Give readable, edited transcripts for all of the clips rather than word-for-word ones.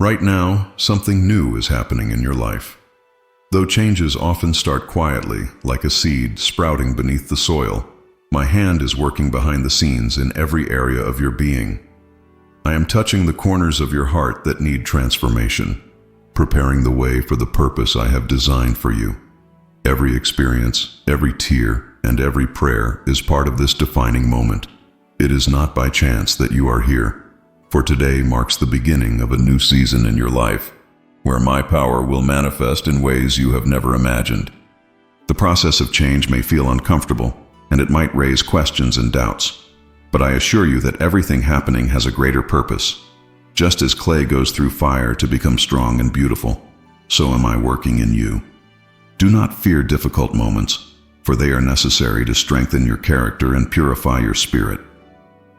Right now, something new is happening in your life. Though changes often start quietly, like a seed sprouting beneath the soil, my hand is working behind the scenes in every area of your being. I am touching the corners of your heart that need transformation, preparing the way for the purpose I have designed for you. Every experience, every tear, and every prayer is part of this defining moment. It is not by chance that you are here, for today marks the beginning of a new season in your life, where my power will manifest in ways you have never imagined. The process of change may feel uncomfortable, and it might raise questions and doubts, but I assure you that everything happening has a greater purpose. Just as clay goes through fire to become strong and beautiful, so am I working in you. Do not fear difficult moments, for they are necessary to strengthen your character and purify your spirit.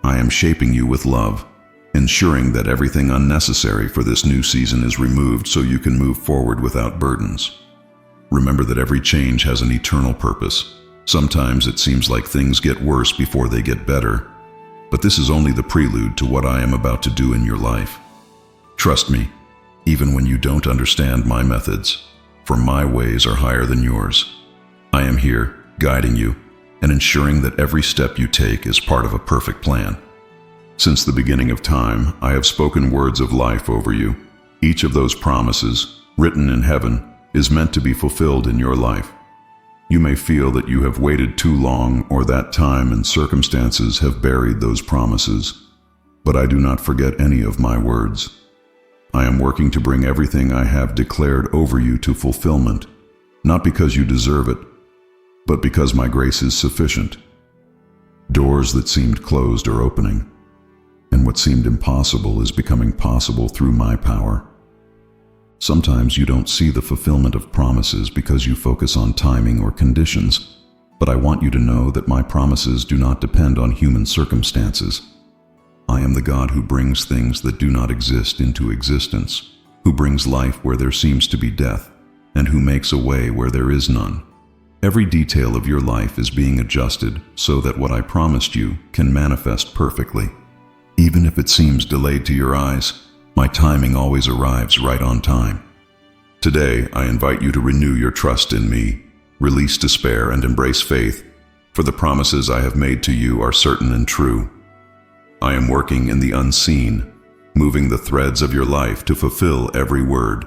I am shaping you with love, ensuring that everything unnecessary for this new season is removed so you can move forward without burdens. Remember that every change has an eternal purpose. Sometimes it seems like things get worse before they get better, but this is only the prelude to what I am about to do in your life. Trust me, even when you don't understand my methods, for my ways are higher than yours. I am here, guiding you, and ensuring that every step you take is part of a perfect plan. Since the beginning of time, I have spoken words of life over you. Each of those promises, written in heaven, is meant to be fulfilled in your life. You may feel that you have waited too long or that time and circumstances have buried those promises, but I do not forget any of my words. I am working to bring everything I have declared over you to fulfillment, not because you deserve it, but because my grace is sufficient. Doors that seemed closed are opening, and what seemed impossible is becoming possible through my power. Sometimes you don't see the fulfillment of promises because you focus on timing or conditions, but I want you to know that my promises do not depend on human circumstances. I am the God who brings things that do not exist into existence, who brings life where there seems to be death, and who makes a way where there is none. Every detail of your life is being adjusted so that what I promised you can manifest perfectly. Even if it seems delayed to your eyes, my timing always arrives right on time. Today, I invite you to renew your trust in me, release despair, and embrace faith, for the promises I have made to you are certain and true. I am working in the unseen, moving the threads of your life to fulfill every word.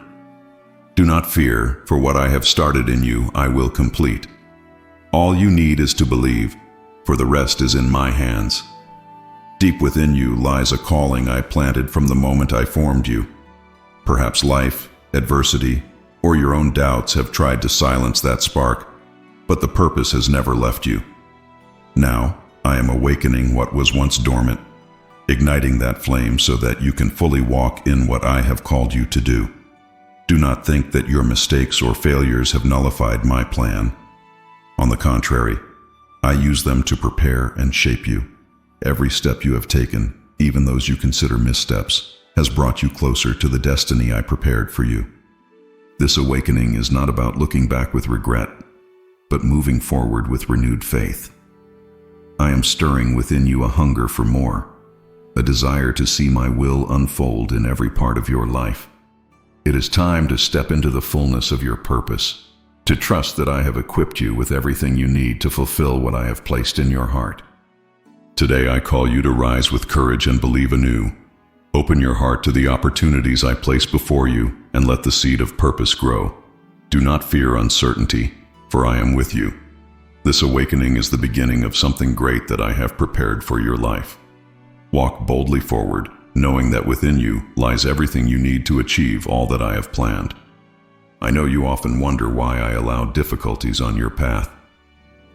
Do not fear, for what I have started in you I will complete. All you need is to believe, for the rest is in my hands. Deep within you lies a calling I planted from the moment I formed you. Perhaps life, adversity, or your own doubts have tried to silence that spark, but the purpose has never left you. Now, I am awakening what was once dormant, igniting that flame so that you can fully walk in what I have called you to do. Do not think that your mistakes or failures have nullified my plan. On the contrary, I use them to prepare and shape you. Every step you have taken, even those you consider missteps, has brought you closer to the destiny I prepared for you. This awakening is not about looking back with regret, but moving forward with renewed faith. I am stirring within you a hunger for more, a desire to see my will unfold in every part of your life. It is time to step into the fullness of your purpose, to trust that I have equipped you with everything you need to fulfill what I have placed in your heart. Today I call you to rise with courage and believe anew. Open your heart to the opportunities I place before you and let the seed of purpose grow. Do not fear uncertainty, for I am with you. This awakening is the beginning of something great that I have prepared for your life. Walk boldly forward, knowing that within you lies everything you need to achieve all that I have planned. I know you often wonder why I allow difficulties on your path.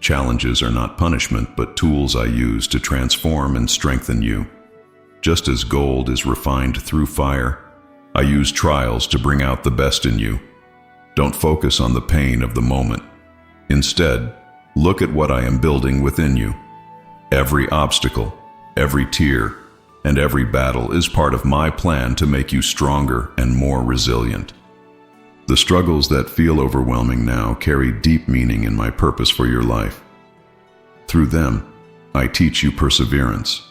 Challenges are not punishment, but tools I use to transform and strengthen you. Just as gold is refined through fire, I use trials to bring out the best in you. Don't focus on the pain of the moment. Instead, look at what I am building within you. Every obstacle, every tear, and every battle is part of my plan to make you stronger and more resilient. The struggles that feel overwhelming now carry deep meaning in my purpose for your life. Through them, I teach you perseverance,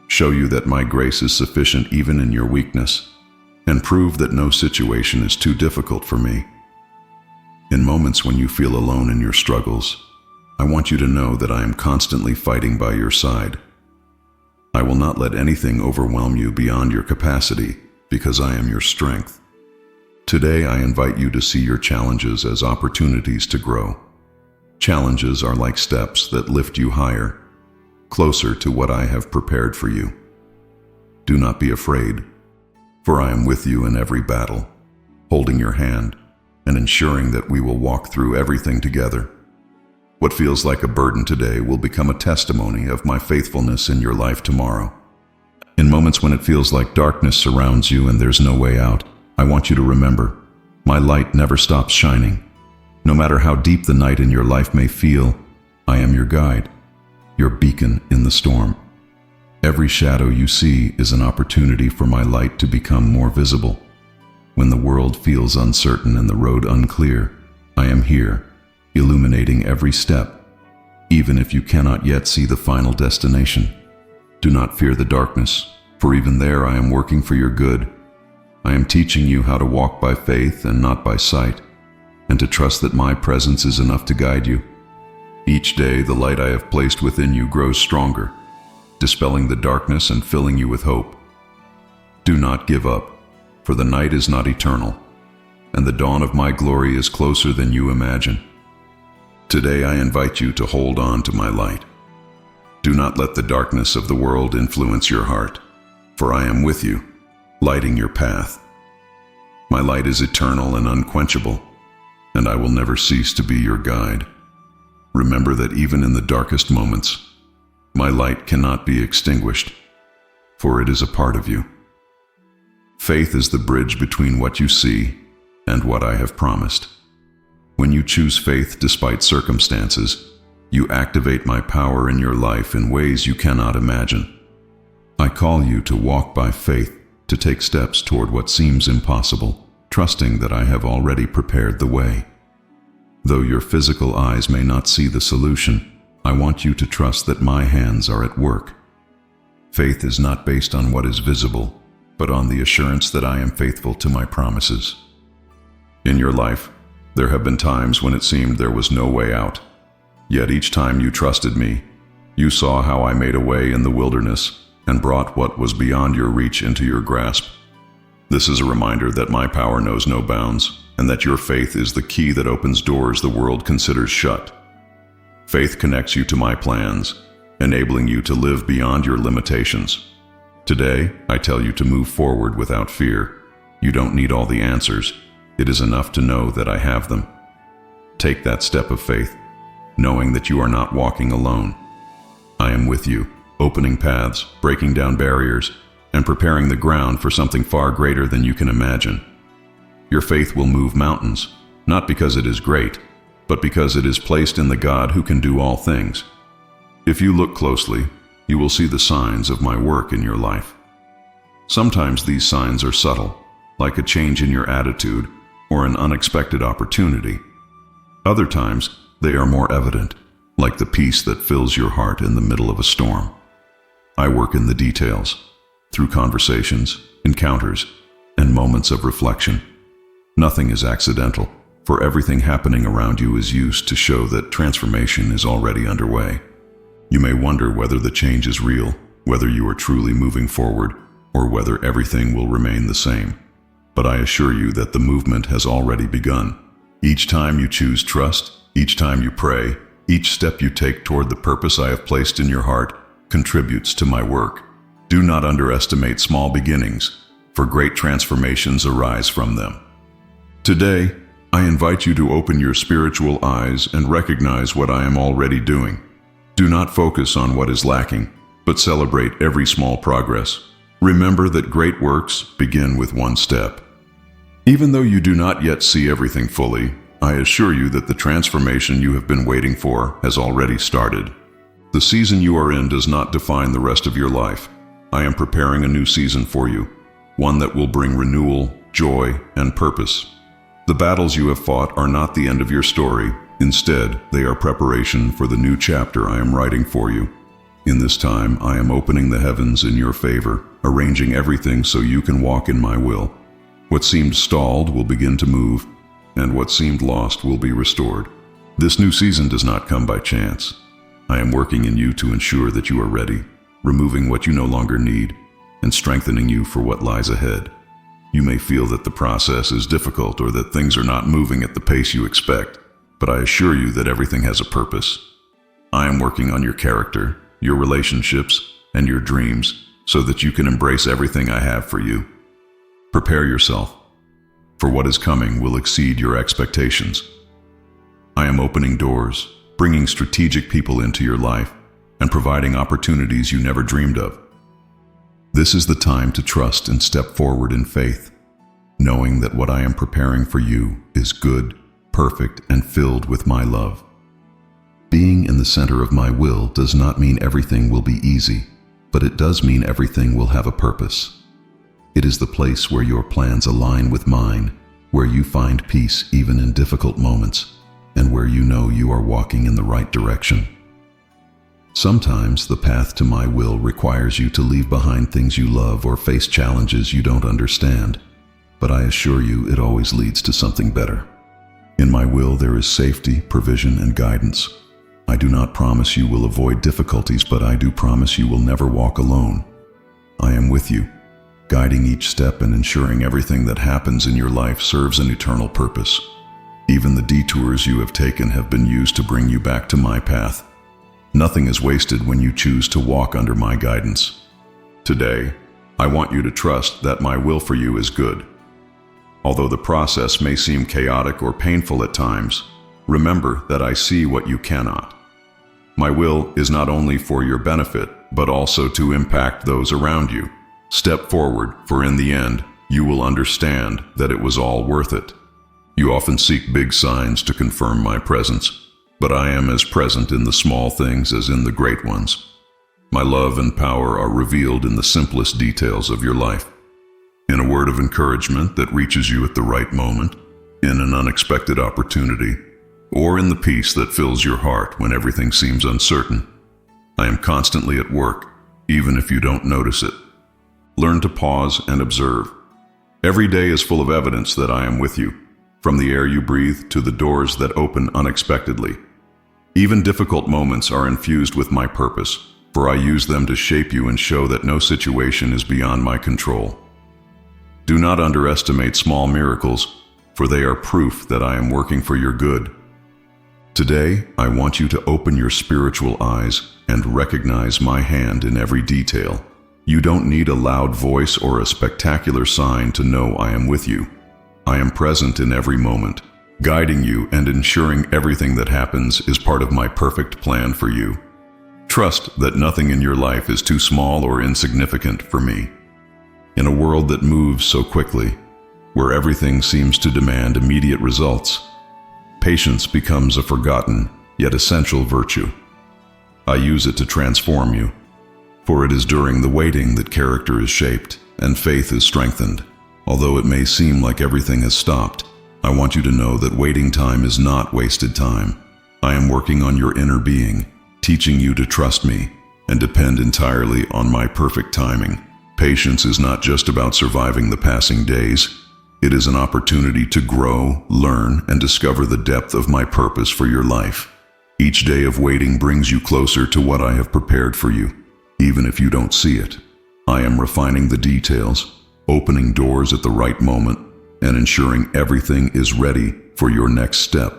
show you that my grace is sufficient even in your weakness, and prove that no situation is too difficult for me. In moments when you feel alone in your struggles, I want you to know that I am constantly fighting by your side. I will not let anything overwhelm you beyond your capacity, because I am your strength. Today, I invite you to see your challenges as opportunities to grow. Challenges are like steps that lift you higher, closer to what I have prepared for you. Do not be afraid, for I am with you in every battle, holding your hand and ensuring that we will walk through everything together. What feels like a burden today will become a testimony of my faithfulness in your life tomorrow. In moments when it feels like darkness surrounds you and there's no way out, I want you to remember, my light never stops shining. No matter how deep the night in your life may feel, I am your guide, your beacon in the storm. Every shadow you see is an opportunity for my light to become more visible. When the world feels uncertain and the road unclear, I am here, illuminating every step, even if you cannot yet see the final destination. Do not fear the darkness, for even there I am working for your good. I am teaching you how to walk by faith and not by sight, and to trust that my presence is enough to guide you. Each day, the light I have placed within you grows stronger, dispelling the darkness and filling you with hope. Do not give up, for the night is not eternal, and the dawn of my glory is closer than you imagine. Today, I invite you to hold on to my light. Do not let the darkness of the world influence your heart, for I am with you, lighting your path. My light is eternal and unquenchable, and I will never cease to be your guide. Remember that even in the darkest moments, my light cannot be extinguished, for it is a part of you. Faith is the bridge between what you see and what I have promised. When you choose faith despite circumstances, you activate my power in your life in ways you cannot imagine. I call you to walk by faith, to take steps toward what seems impossible, trusting that I have already prepared the way. Though your physical eyes may not see the solution, I want you to trust that my hands are at work. Faith is not based on what is visible, but on the assurance that I am faithful to my promises. In your life, there have been times when it seemed there was no way out. Yet each time you trusted me, you saw how I made a way in the wilderness and brought what was beyond your reach into your grasp. This is a reminder that my power knows no bounds, and that your faith is the key that opens doors the world considers shut. Faith connects you to my plans, enabling you to live beyond your limitations. Today, I tell you to move forward without fear. You don't need all the answers. It is enough to know that I have them. Take that step of faith, knowing that you are not walking alone. I am with you, opening paths, breaking down barriers, and preparing the ground for something far greater than you can imagine. Your faith will move mountains, not because it is great, but because it is placed in the God who can do all things. If you look closely, you will see the signs of my work in your life. Sometimes these signs are subtle, like a change in your attitude or an unexpected opportunity. Other times, they are more evident, like the peace that fills your heart in the middle of a storm. I work in the details, through conversations, encounters, and moments of reflection. Nothing is accidental, for everything happening around you is used to show that transformation is already underway. You may wonder whether the change is real, whether you are truly moving forward, or whether everything will remain the same. But I assure you that the movement has already begun. Each time you choose trust, each time you pray, each step you take toward the purpose I have placed in your heart contributes to my work. Do not underestimate small beginnings, for great transformations arise from them. Today, I invite you to open your spiritual eyes and recognize what I am already doing. Do not focus on what is lacking, but celebrate every small progress. Remember that great works begin with one step. Even though you do not yet see everything fully, I assure you that the transformation you have been waiting for has already started. The season you are in does not define the rest of your life. I am preparing a new season for you, one that will bring renewal, joy, and purpose. The battles you have fought are not the end of your story. Instead, they are preparation for the new chapter I am writing for you. In this time, I am opening the heavens in your favor, arranging everything so you can walk in my will, What seemed stalled will begin to move, and what seemed lost will be restored. This new season does not come by chance. I am working in you to ensure that you are ready, removing what you no longer need, and strengthening you for what lies ahead. You may feel that the process is difficult or that things are not moving at the pace you expect, but I assure you that everything has a purpose. I am working on your character, your relationships, and your dreams so that you can embrace everything I have for you. Prepare yourself, for what is coming will exceed your expectations. I am opening doors, bringing strategic people into your life, and providing opportunities you never dreamed of. This is the time to trust and step forward in faith, knowing that what I am preparing for you is good, perfect, and filled with my love. Being in the center of my will does not mean everything will be easy, but it does mean everything will have a purpose. It is the place where your plans align with mine, where you find peace even in difficult moments, and where you know you are walking in the right direction. Sometimes the path to my will requires you to leave behind things you love or face challenges you don't understand, but I assure you it always leads to something better. In my will there is safety, provision, and guidance. I do not promise you will avoid difficulties, but I do promise you will never walk alone. I am with you, guiding each step and ensuring everything that happens in your life serves an eternal purpose. Even the detours you have taken have been used to bring you back to my path. Nothing is wasted when you choose to walk under my guidance. Today, I want you to trust that my will for you is good. Although the process may seem chaotic or painful at times, remember that I see what you cannot. My will is not only for your benefit, but also to impact those around you. Step forward, for in the end, you will understand that it was all worth it. You often seek big signs to confirm my presence, but I am as present in the small things as in the great ones. My love and power are revealed in the simplest details of your life. In a word of encouragement that reaches you at the right moment, in an unexpected opportunity, or in the peace that fills your heart when everything seems uncertain. I am constantly at work, even if you don't notice it. Learn to pause and observe. Every day is full of evidence that I am with you, from the air you breathe to the doors that open unexpectedly. Even difficult moments are infused with my purpose, for I use them to shape you and show that no situation is beyond my control. Do not underestimate small miracles, for they are proof that I am working for your good. Today, I want you to open your spiritual eyes and recognize my hand in every detail. You don't need a loud voice or a spectacular sign to know I am with you. I am present in every moment, guiding you and ensuring everything that happens is part of my perfect plan for you. Trust that nothing in your life is too small or insignificant for me. In a world that moves so quickly, where everything seems to demand immediate results, patience becomes a forgotten yet essential virtue. I use it to transform you, for it is during the waiting that character is shaped and faith is strengthened. Although it may seem like everything has stopped, I want you to know that waiting time is not wasted time. I am working on your inner being, teaching you to trust me and depend entirely on my perfect timing. Patience is not just about surviving the passing days. It is an opportunity to grow, learn, and discover the depth of my purpose for your life. Each day of waiting brings you closer to what I have prepared for you, even if you don't see it. I am refining the details, opening doors at the right moment, and ensuring everything is ready for your next step.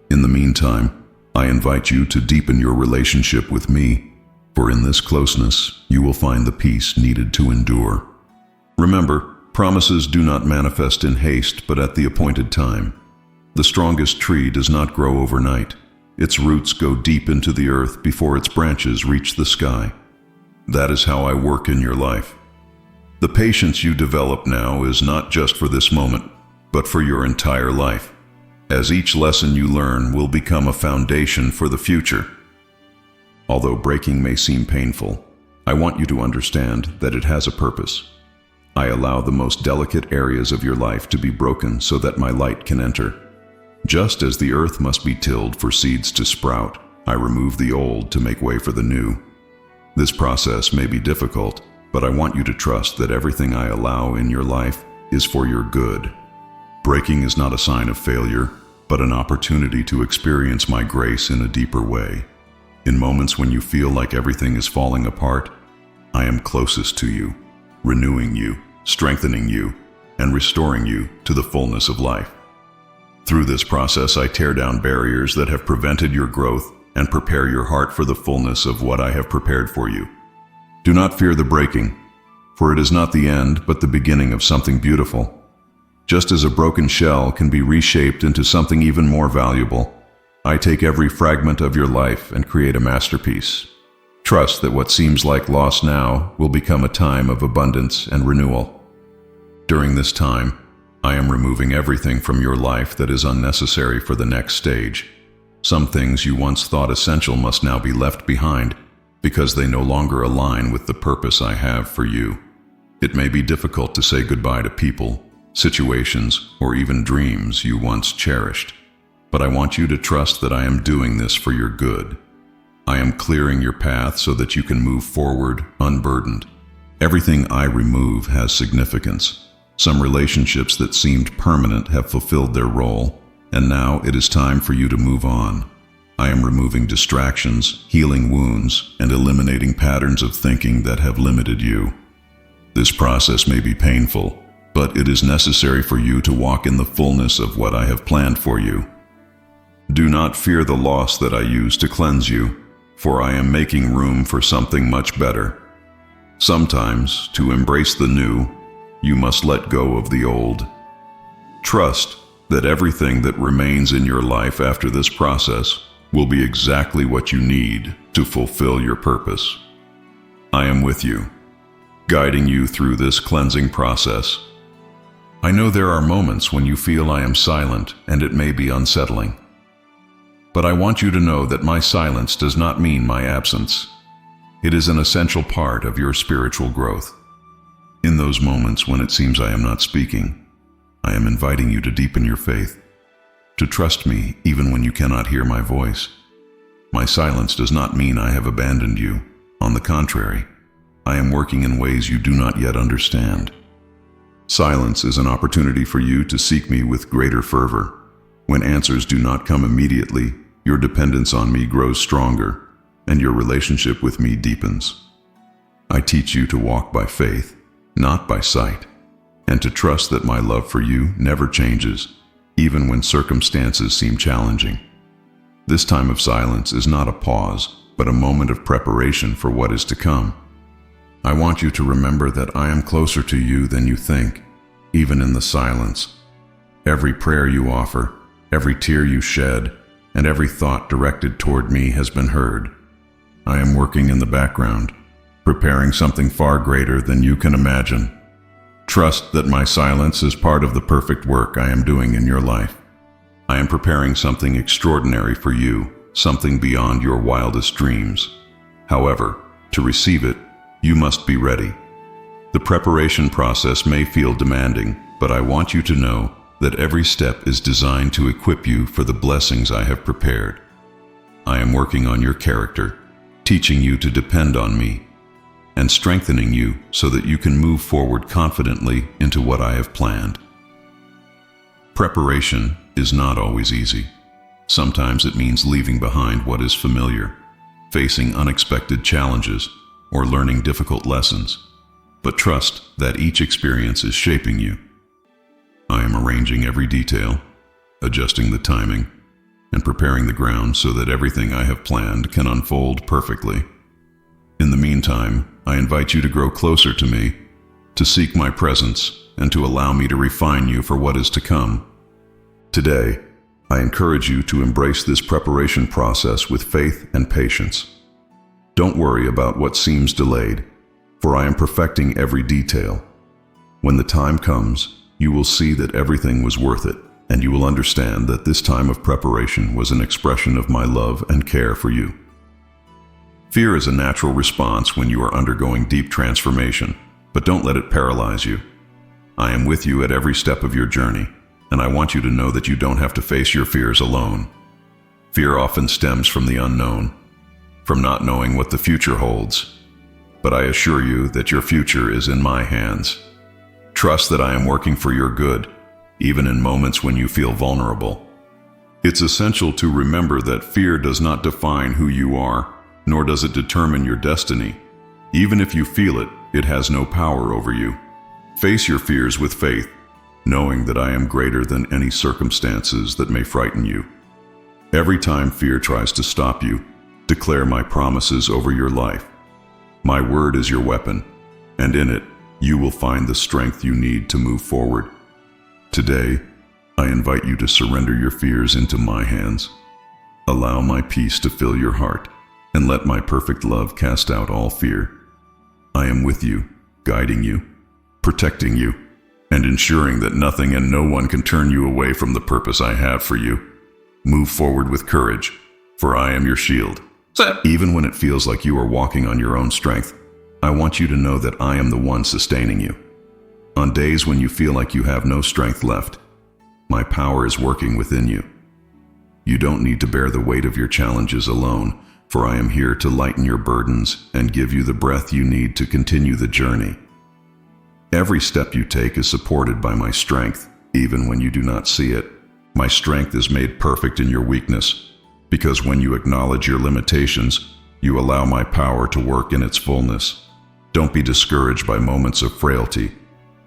In the meantime, I invite you to deepen your relationship with me, for in this closeness, you will find the peace needed to endure. Remember, promises do not manifest in haste, but at the appointed time. The strongest tree does not grow overnight. Its roots go deep into the earth before its branches reach the sky. That is how I work in your life. The patience you develop now is not just for this moment, but for your entire life, as each lesson you learn will become a foundation for the future. Although breaking may seem painful, I want you to understand that it has a purpose. I allow the most delicate areas of your life to be broken so that my light can enter. Just as the earth must be tilled for seeds to sprout, I remove the old to make way for the new. This process may be difficult, but I want you to trust that everything I allow in your life is for your good. Breaking is not a sign of failure, but an opportunity to experience my grace in a deeper way. In moments when you feel like everything is falling apart, I am closest to you, renewing you, strengthening you, and restoring you to the fullness of life. Through this process, I tear down barriers that have prevented your growth and prepare your heart for the fullness of what I have prepared for you. Do not fear the breaking, for it is not the end, but the beginning of something beautiful. Just as a broken shell can be reshaped into something even more valuable, I take every fragment of your life and create a masterpiece. Trust that what seems like loss now will become a time of abundance and renewal. During this time, I am removing everything from your life that is unnecessary for the next stage. Some things you once thought essential must now be left behind because they no longer align with the purpose I have for you. It may be difficult to say goodbye to people, situations, or even dreams you once cherished. But I want you to trust that I am doing this for your good. I am clearing your path so that you can move forward unburdened. Everything I remove has significance. Some relationships that seemed permanent have fulfilled their role, and now it is time for you to move on. I am removing distractions, healing wounds, and eliminating patterns of thinking that have limited you. This process may be painful, but it is necessary for you to walk in the fullness of what I have planned for you. Do not fear the loss that I use to cleanse you, for I am making room for something much better. Sometimes, to embrace the new, you must let go of the old. Trust that everything that remains in your life after this process will be exactly what you need to fulfill your purpose. I am with you, guiding you through this cleansing process. I know there are moments when you feel I am silent and it may be unsettling. But I want you to know that my silence does not mean my absence. It is an essential part of your spiritual growth. In those moments when it seems I am not speaking, I am inviting you to deepen your faith, to trust me even when you cannot hear my voice. My silence does not mean I have abandoned you. On the contrary, I am working in ways you do not yet understand. Silence is an opportunity for you to seek me with greater fervor. When answers do not come immediately, your dependence on me grows stronger, and your relationship with me deepens. I teach you to walk by faith, not by sight, and to trust that my love for you never changes, even when circumstances seem challenging. This time of silence is not a pause, but a moment of preparation for what is to come. I want you to remember that I am closer to you than you think, even in the silence. Every prayer you offer, every tear you shed, and every thought directed toward me has been heard. I am working in the background, preparing something far greater than you can imagine. Trust that my silence is part of the perfect work I am doing in your life. I am preparing something extraordinary for you, something beyond your wildest dreams. However, to receive it, you must be ready. The preparation process may feel demanding, but I want you to know that every step is designed to equip you for the blessings I have prepared. I am working on your character, teaching you to depend on me, and strengthening you so that you can move forward confidently into what I have planned. Preparation is not always easy. Sometimes it means leaving behind what is familiar, facing unexpected challenges, or learning difficult lessons. But trust that each experience is shaping you. I am arranging every detail, adjusting the timing, and preparing the ground so that everything I have planned can unfold perfectly. In the meantime, I invite you to grow closer to me, to seek my presence, and to allow me to refine you for what is to come. Today, I encourage you to embrace this preparation process with faith and patience. Don't worry about what seems delayed, for I am perfecting every detail. When the time comes, you will see that everything was worth it, and you will understand that this time of preparation was an expression of my love and care for you. Fear is a natural response when you are undergoing deep transformation, but don't let it paralyze you. I am with you at every step of your journey, and I want you to know that you don't have to face your fears alone. Fear often stems from the unknown, from not knowing what the future holds. But I assure you that your future is in my hands. Trust that I am working for your good, even in moments when you feel vulnerable. It's essential to remember that fear does not define who you are, nor does it determine your destiny. Even if you feel it, it has no power over you. Face your fears with faith, knowing that I am greater than any circumstances that may frighten you. Every time fear tries to stop you, declare my promises over your life. My word is your weapon, and in it, you will find the strength you need to move forward. Today, I invite you to surrender your fears into my hands. Allow my peace to fill your heart, and let my perfect love cast out all fear. I am with you, guiding you, protecting you, and ensuring that nothing and no one can turn you away from the purpose I have for you. Move forward with courage, for I am your shield. Even when it feels like you are walking on your own strength, I want you to know that I am the one sustaining you. On days when you feel like you have no strength left, my power is working within you. You don't need to bear the weight of your challenges alone, for I am here to lighten your burdens and give you the breath you need to continue the journey. Every step you take is supported by my strength, even when you do not see it. My strength is made perfect in your weakness, because when you acknowledge your limitations, you allow my power to work in its fullness. Don't be discouraged by moments of frailty.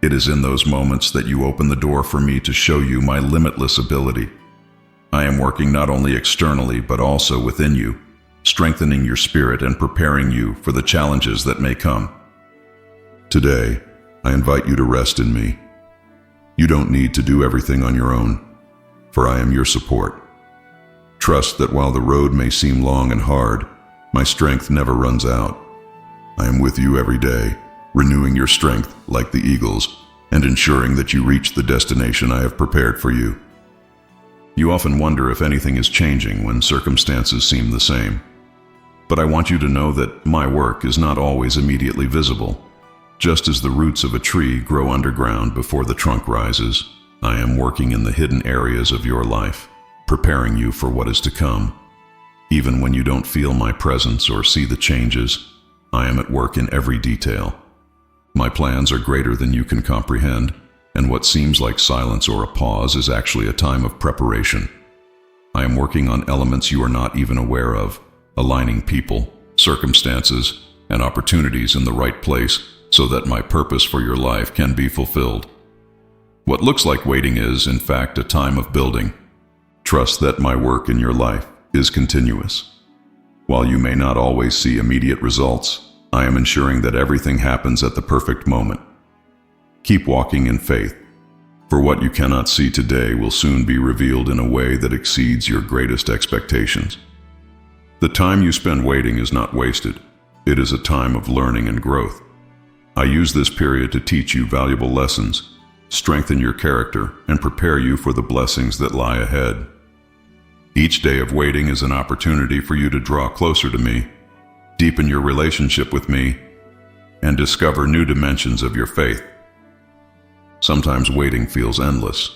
It is in those moments that you open the door for me to show you my limitless ability. I am working not only externally but also within you, strengthening your spirit and preparing you for the challenges that may come. Today, I invite you to rest in me. You don't need to do everything on your own, for I am your support. Trust that while the road may seem long and hard, my strength never runs out. I am with you every day, renewing your strength like the eagles and ensuring that you reach the destination I have prepared for you. You often wonder if anything is changing when circumstances seem the same. But I want you to know that my work is not always immediately visible. Just as the roots of a tree grow underground before the trunk rises, I am working in the hidden areas of your life, preparing you for what is to come. Even when you don't feel my presence or see the changes, I am at work in every detail. My plans are greater than you can comprehend, and what seems like silence or a pause is actually a time of preparation. I am working on elements you are not even aware of, aligning people, circumstances, and opportunities in the right place so that my purpose for your life can be fulfilled. What looks like waiting is, in fact, a time of building. Trust that my work in your life is continuous. While you may not always see immediate results, I am ensuring that everything happens at the perfect moment. Keep walking in faith, for what you cannot see today will soon be revealed in a way that exceeds your greatest expectations. The time you spend waiting is not wasted. It is a time of learning and growth. I use this period to teach you valuable lessons, strengthen your character, and prepare you for the blessings that lie ahead. Each day of waiting is an opportunity for you to draw closer to me, deepen your relationship with me, and discover new dimensions of your faith. Sometimes waiting feels endless,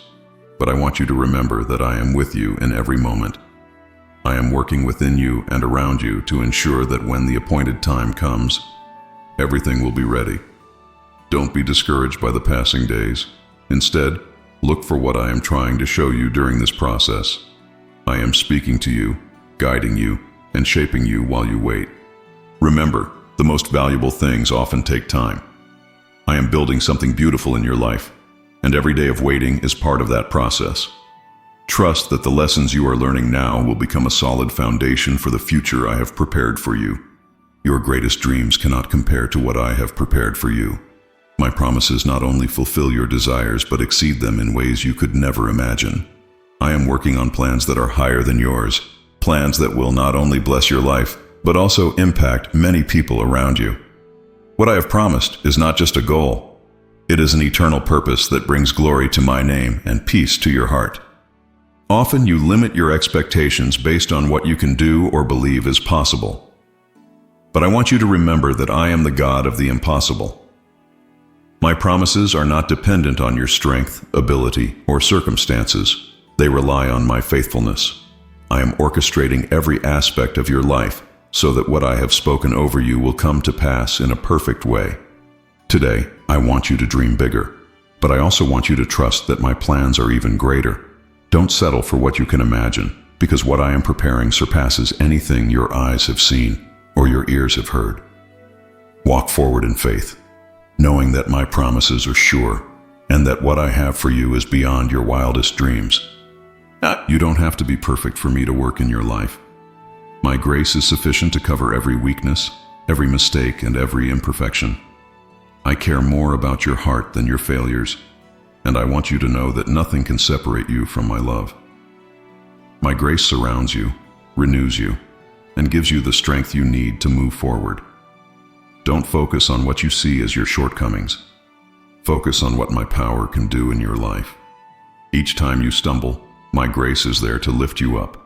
but I want you to remember that I am with you in every moment. I am working within you and around you to ensure that when the appointed time comes, everything will be ready. Don't be discouraged by the passing days. Instead, look for what I am trying to show you during this process. I am speaking to you, guiding you, and shaping you while you wait. Remember, the most valuable things often take time. I am building something beautiful in your life, and every day of waiting is part of that process. Trust that the lessons you are learning now will become a solid foundation for the future I have prepared for you. Your greatest dreams cannot compare to what I have prepared for you. My promises not only fulfill your desires but exceed them in ways you could never imagine. I am working on plans that are higher than yours, plans that will not only bless your life, but also impact many people around you. What I have promised is not just a goal. It is an eternal purpose that brings glory to my name and peace to your heart. Often you limit your expectations based on what you can do or believe is possible. But I want you to remember that I am the God of the impossible. My promises are not dependent on your strength, ability, or circumstances. They rely on my faithfulness. I am orchestrating every aspect of your life so that what I have spoken over you will come to pass in a perfect way. Today, I want you to dream bigger. But I also want you to trust that my plans are even greater. Don't settle for what you can imagine, because what I am preparing surpasses anything your eyes have seen or your ears have heard. Walk forward in faith, knowing that my promises are sure and that what I have for you is beyond your wildest dreams. You don't have to be perfect for me to work in your life. My grace is sufficient to cover every weakness, every mistake, and every imperfection. I care more about your heart than your failures, and I want you to know that nothing can separate you from my love. My grace surrounds you, renews you, and gives you the strength you need to move forward. Don't focus on what you see as your shortcomings. Focus on what my power can do in your life. Each time you stumble, my grace is there to lift you up.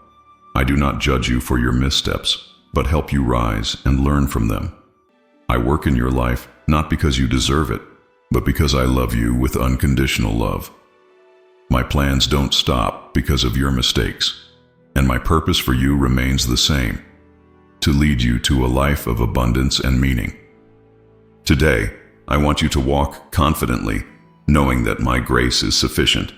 I do not judge you for your missteps, but help you rise and learn from them. I work in your life not because you deserve it, but because I love you with unconditional love. My plans don't stop because of your mistakes, and my purpose for you remains the same: to lead you to a life of abundance and meaning. Today, I want you to walk confidently, knowing that my grace is sufficient.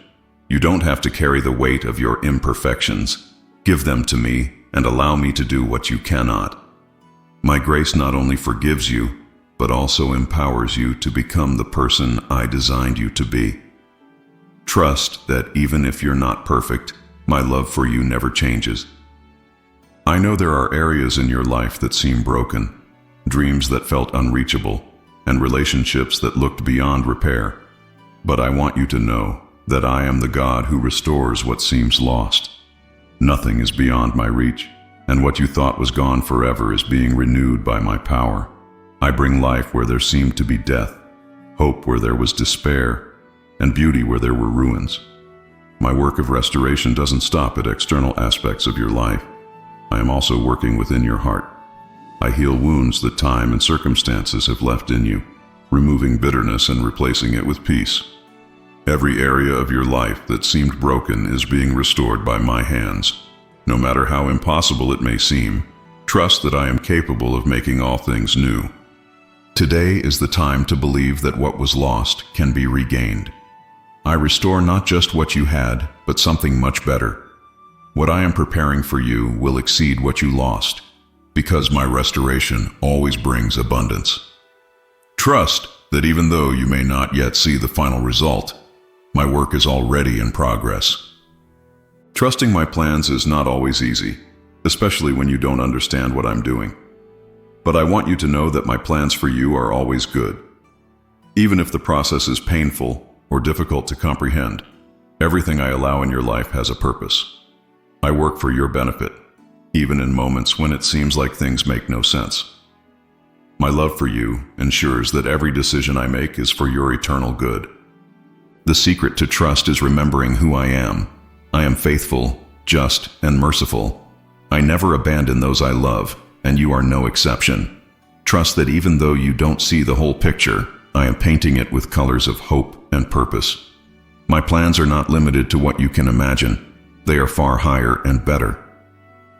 You don't have to carry the weight of your imperfections. Give them to me and allow me to do what you cannot. My grace not only forgives you, but also empowers you to become the person I designed you to be. Trust that even if you're not perfect, my love for you never changes. I know there are areas in your life that seem broken, dreams that felt unreachable, and relationships that looked beyond repair. But I want you to know that I am the God who restores what seems lost. Nothing is beyond my reach, and what you thought was gone forever is being renewed by my power. I bring life where there seemed to be death, hope where there was despair, and beauty where there were ruins. My work of restoration doesn't stop at external aspects of your life. I am also working within your heart. I heal wounds that time and circumstances have left in you, removing bitterness and replacing it with peace. Every area of your life that seemed broken is being restored by my hands. No matter how impossible it may seem, trust that I am capable of making all things new. Today is the time to believe that what was lost can be regained. I restore not just what you had, but something much better. What I am preparing for you will exceed what you lost, because my restoration always brings abundance. Trust that even though you may not yet see the final result, my work is already in progress. Trusting my plans is not always easy, especially when you don't understand what I'm doing. But I want you to know that my plans for you are always good. Even if the process is painful or difficult to comprehend, everything I allow in your life has a purpose. I work for your benefit, even in moments when it seems like things make no sense. My love for you ensures that every decision I make is for your eternal good. The secret to trust is remembering who I am. I am faithful, just, and merciful. I never abandon those I love, and you are no exception. Trust that even though you don't see the whole picture, I am painting it with colors of hope and purpose. My plans are not limited to what you can imagine. They are far higher and better.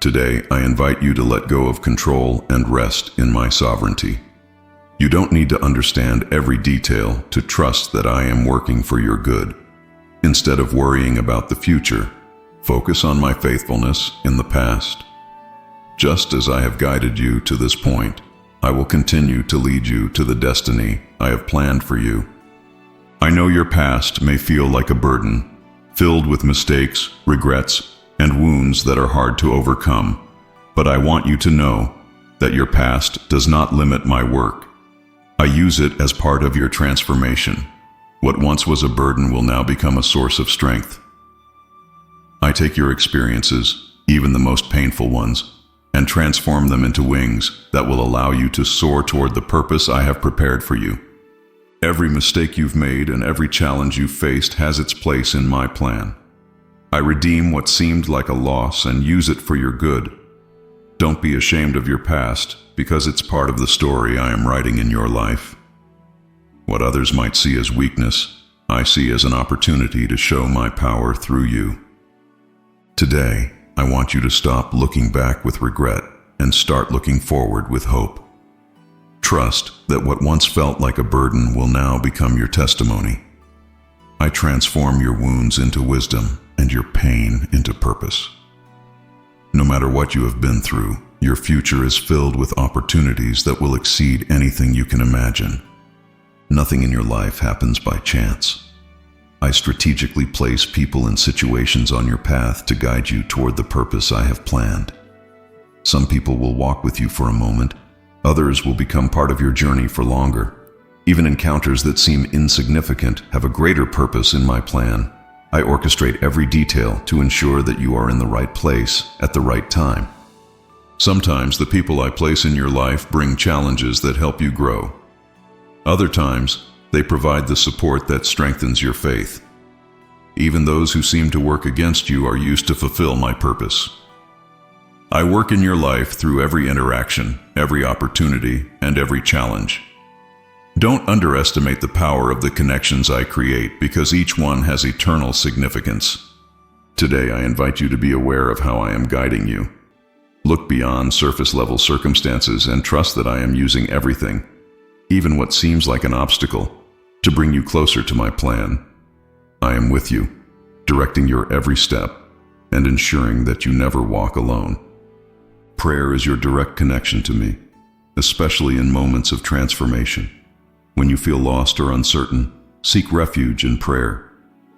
Today, I invite you to let go of control and rest in my sovereignty. You don't need to understand every detail to trust that I am working for your good. Instead of worrying about the future, focus on my faithfulness in the past. Just as I have guided you to this point, I will continue to lead you to the destiny I have planned for you. I know your past may feel like a burden, filled with mistakes, regrets, and wounds that are hard to overcome, but I want you to know that your past does not limit my work. I use it as part of your transformation. What once was a burden will now become a source of strength. I take your experiences, even the most painful ones, and transform them into wings that will allow you to soar toward the purpose I have prepared for you. Every mistake you've made and every challenge you've faced has its place in my plan. I redeem what seemed like a loss and use it for your good. Don't be ashamed of your past, because it's part of the story I am writing in your life. What others might see as weakness, I see as an opportunity to show my power through you. Today, I want you to stop looking back with regret and start looking forward with hope. Trust that what once felt like a burden will now become your testimony. I transform your wounds into wisdom and your pain into purpose. No matter what you have been through, your future is filled with opportunities that will exceed anything you can imagine. Nothing in your life happens by chance. I strategically place people and situations on your path to guide you toward the purpose I have planned. Some people will walk with you for a moment, others will become part of your journey for longer. Even encounters that seem insignificant have a greater purpose in my plan. I orchestrate every detail to ensure that you are in the right place at the right time. Sometimes the people I place in your life bring challenges that help you grow. Other times, they provide the support that strengthens your faith. Even those who seem to work against you are used to fulfill my purpose. I work in your life through every interaction, every opportunity, and every challenge. Don't underestimate the power of the connections I create, because each one has eternal significance. Today, I invite you to be aware of how I am guiding you. Look beyond surface-level circumstances and trust that I am using everything, even what seems like an obstacle, to bring you closer to my plan. I am with you, directing your every step and ensuring that you never walk alone. Prayer is your direct connection to me, especially in moments of transformation. When you feel lost or uncertain, seek refuge in prayer.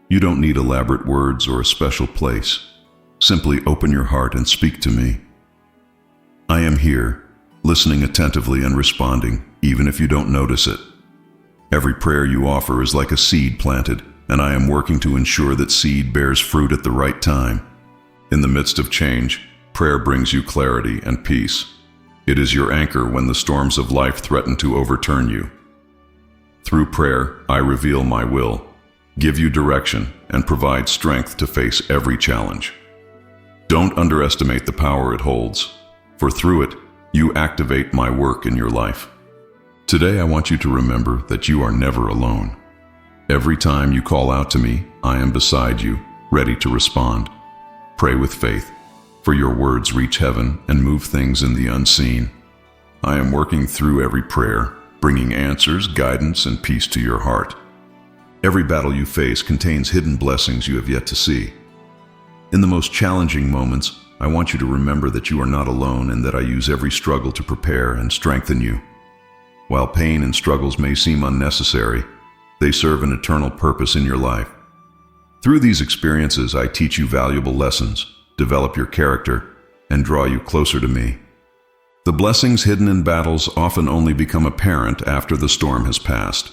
You don't need elaborate words or a special place. Simply open your heart and speak to me. I am here, listening attentively and responding, even if you don't notice it. Every prayer you offer is like a seed planted, and I am working to ensure that seed bears fruit at the right time. In the midst of change, prayer brings you clarity and peace. It is your anchor when the storms of life threaten to overturn you. Through prayer, I reveal my will, give you direction, and provide strength to face every challenge. Don't underestimate the power it holds, for through it, you activate my work in your life. Today, I want you to remember that you are never alone. Every time you call out to me, I am beside you, ready to respond. Pray with faith, for your words reach heaven and move things in the unseen. I am working through every prayer, bringing answers, guidance, and peace to your heart. Every battle you face contains hidden blessings you have yet to see. In the most challenging moments, I want you to remember that you are not alone and that I use every struggle to prepare and strengthen you. While pain and struggles may seem unnecessary, they serve an eternal purpose in your life. Through these experiences, I teach you valuable lessons, develop your character, and draw you closer to me. The blessings hidden in battles often only become apparent after the storm has passed.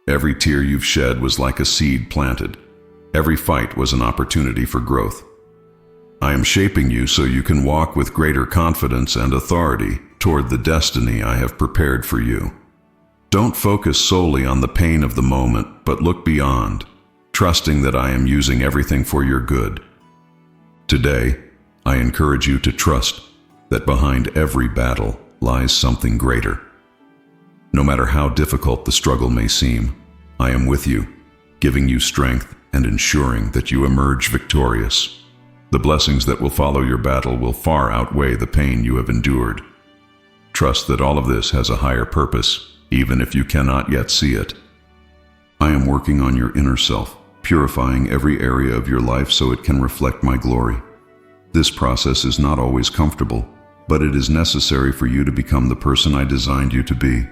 Every tear you've shed was like a seed planted. Every fight was an opportunity for growth. I am shaping you so you can walk with greater confidence and authority toward the destiny I have prepared for you. Don't focus solely on the pain of the moment, but look beyond, trusting that I am using everything for your good. Today, I encourage you to trust that behind every battle lies something greater. No matter how difficult the struggle may seem, I am with you, giving you strength and ensuring that you emerge victorious. The blessings that will follow your battle will far outweigh the pain you have endured. Trust that all of this has a higher purpose, even if you cannot yet see it. I am working on your inner self, purifying every area of your life so it can reflect my glory. This process is not always comfortable, but it is necessary for you to become the person I designed you to be.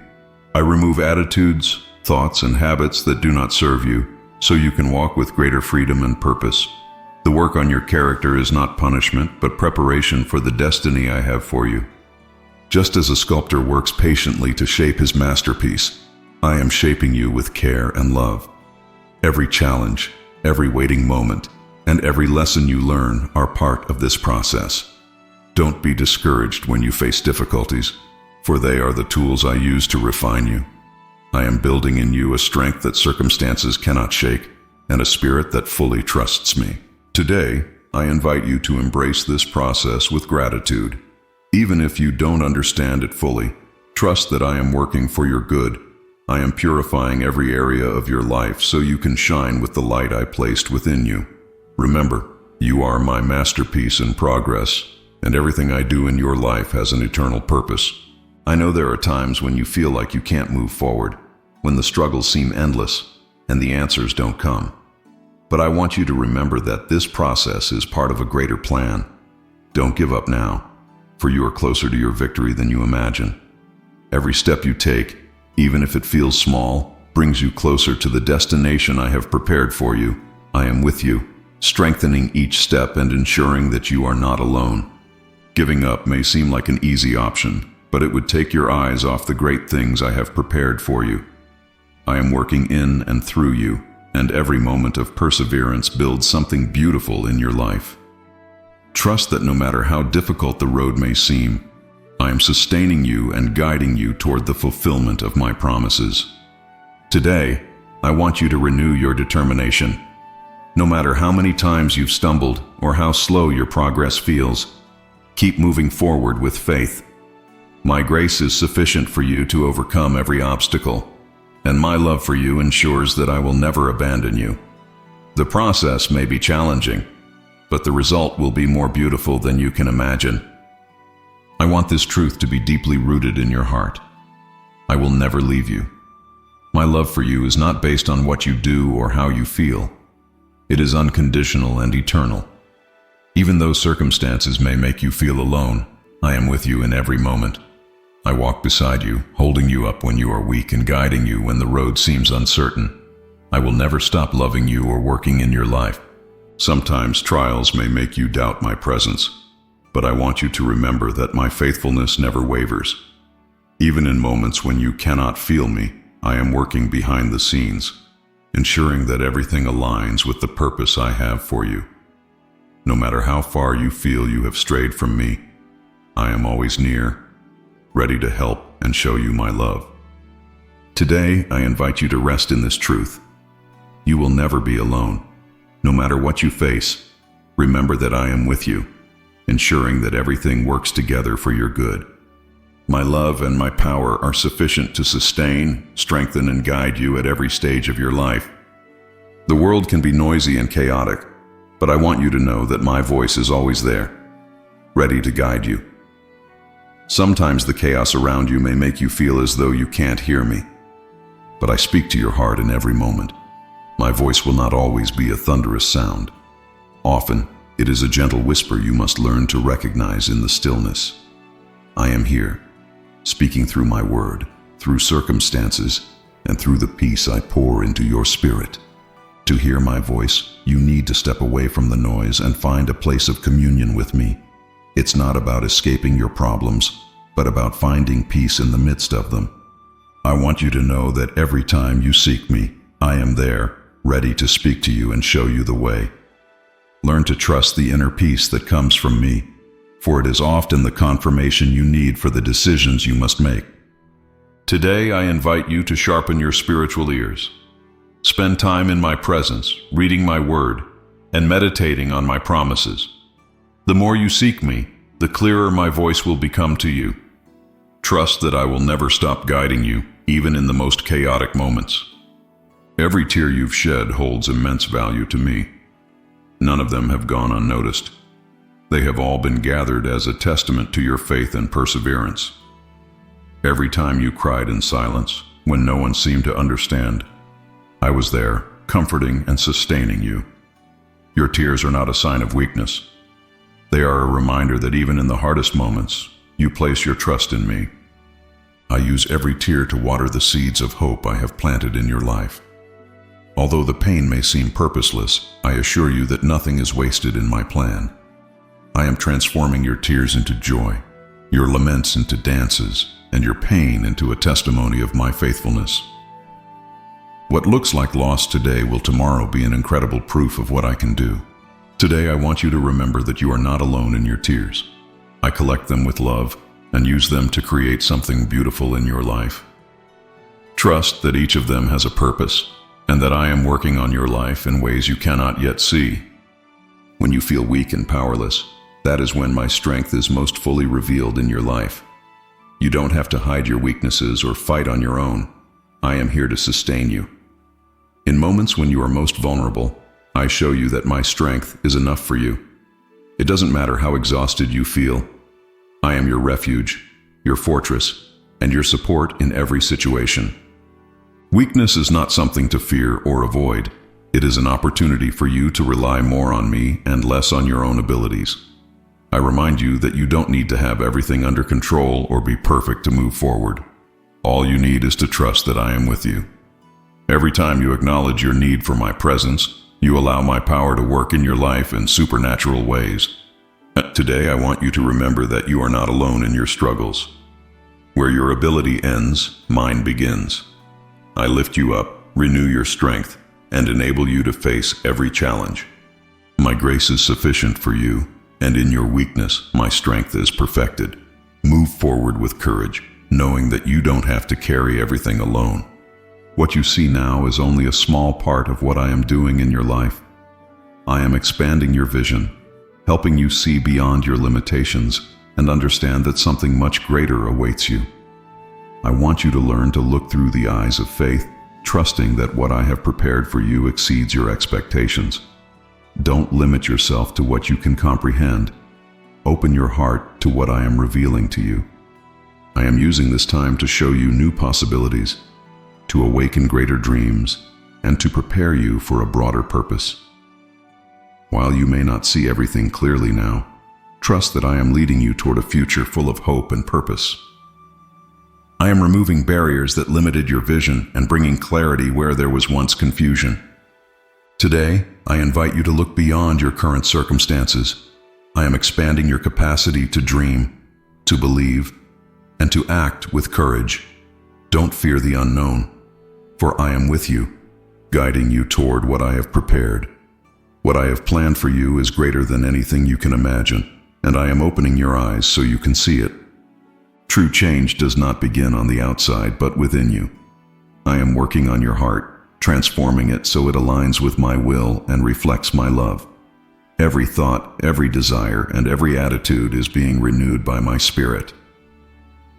I remove attitudes, thoughts, and habits that do not serve you, so you can walk with greater freedom and purpose. The work on your character is not punishment, but preparation for the destiny I have for you. Just as a sculptor works patiently to shape his masterpiece, I am shaping you with care and love. Every challenge, every waiting moment, and every lesson you learn are part of this process. Don't be discouraged when you face difficulties, for they are the tools I use to refine you. I am building in you a strength that circumstances cannot shake, and a spirit that fully trusts me. Today, I invite you to embrace this process with gratitude. Even if you don't understand it fully, trust that I am working for your good. I am purifying every area of your life so you can shine with the light I placed within you. Remember, you are my masterpiece in progress, and everything I do in your life has an eternal purpose. I know there are times when you feel like you can't move forward, when the struggles seem endless, and the answers don't come. But I want you to remember that this process is part of a greater plan. Don't give up now, for you are closer to your victory than you imagine. Every step you take, even if it feels small, brings you closer to the destination I have prepared for you. I am with you, strengthening each step and ensuring that you are not alone. Giving up may seem like an easy option, but it would take your eyes off the great things I have prepared for you. I am working in and through you, and every moment of perseverance builds something beautiful in your life. Trust that no matter how difficult the road may seem, I am sustaining you and guiding you toward the fulfillment of my promises. Today, I want you to renew your determination. No matter how many times you've stumbled or how slow your progress feels, keep moving forward with faith. My grace is sufficient for you to overcome every obstacle, and my love for you ensures that I will never abandon you. The process may be challenging, but the result will be more beautiful than you can imagine. I want this truth to be deeply rooted in your heart. I will never leave you. My love for you is not based on what you do or how you feel. It is unconditional and eternal. Even though circumstances may make you feel alone, I am with you in every moment. I walk beside you, holding you up when you are weak and guiding you when the road seems uncertain. I will never stop loving you or working in your life. Sometimes trials may make you doubt my presence, but I want you to remember that my faithfulness never wavers. Even in moments when you cannot feel me, I am working behind the scenes, ensuring that everything aligns with the purpose I have for you. No matter how far you feel you have strayed from me, I am always near, ready to help and show you my love. Today, I invite you to rest in this truth. You will never be alone. No matter what you face, remember that I am with you, ensuring that everything works together for your good. My love and my power are sufficient to sustain, strengthen, and guide you at every stage of your life. The world can be noisy and chaotic, but I want you to know that my voice is always there, ready to guide you. Sometimes the chaos around you may make you feel as though you can't hear me, but I speak to your heart in every moment. My voice will not always be a thunderous sound. Often, it is a gentle whisper you must learn to recognize in the stillness. I am here, speaking through my word, through circumstances, and through the peace I pour into your spirit. To hear my voice, you need to step away from the noise and find a place of communion with me. It's not about escaping your problems, but about finding peace in the midst of them. I want you to know that every time you seek me, I am there, ready to speak to you and show you the way. Learn to trust the inner peace that comes from me, for it is often the confirmation you need for the decisions you must make. Today, I invite you to sharpen your spiritual ears. Spend time in my presence, reading my word, and meditating on my promises. The more you seek me, the clearer my voice will become to you. Trust that I will never stop guiding you, even in the most chaotic moments. Every tear you've shed holds immense value to me. None of them have gone unnoticed. They have all been gathered as a testament to your faith and perseverance. Every time you cried in silence, when no one seemed to understand, I was there, comforting and sustaining you. Your tears are not a sign of weakness. They are a reminder that even in the hardest moments, you place your trust in me. I use every tear to water the seeds of hope I have planted in your life. Although the pain may seem purposeless, I assure you that nothing is wasted in my plan. I am transforming your tears into joy, your laments into dances, and your pain into a testimony of my faithfulness. What looks like loss today will tomorrow be an incredible proof of what I can do. Today I want you to remember that you are not alone in your tears. I collect them with love and use them to create something beautiful in your life. Trust that each of them has a purpose, and that I am working on your life in ways you cannot yet see. When you feel weak and powerless, that is when my strength is most fully revealed in your life. You don't have to hide your weaknesses or fight on your own. I am here to sustain you. In moments when you are most vulnerable, I show you that my strength is enough for you. It doesn't matter how exhausted you feel. I am your refuge, your fortress, and your support in every situation. Weakness is not something to fear or avoid. It is an opportunity for you to rely more on me and less on your own abilities. I remind you that you don't need to have everything under control or be perfect to move forward. All you need is to trust that I am with you. Every time you acknowledge your need for my presence, you allow my power to work in your life in supernatural ways. Today, I want you to remember that you are not alone in your struggles. Where your ability ends, mine begins. I lift you up, renew your strength, and enable you to face every challenge. My grace is sufficient for you, and in your weakness, my strength is perfected. Move forward with courage, knowing that you don't have to carry everything alone. What you see now is only a small part of what I am doing in your life. I am expanding your vision, helping you see beyond your limitations and understand that something much greater awaits you. I want you to learn to look through the eyes of faith, trusting that what I have prepared for you exceeds your expectations. Don't limit yourself to what you can comprehend. Open your heart to what I am revealing to you. I am using this time to show you new possibilities, to awaken greater dreams, and to prepare you for a broader purpose. While you may not see everything clearly now, trust that I am leading you toward a future full of hope and purpose. I am removing barriers that limited your vision and bringing clarity where there was once confusion. Today, I invite you to look beyond your current circumstances. I am expanding your capacity to dream, to believe, and to act with courage. Don't fear the unknown, for I am with you, guiding you toward what I have prepared. What I have planned for you is greater than anything you can imagine, and I am opening your eyes so you can see it. True change does not begin on the outside, but within you. I am working on your heart, transforming it so it aligns with my will and reflects my love. Every thought, every desire, and every attitude is being renewed by my spirit.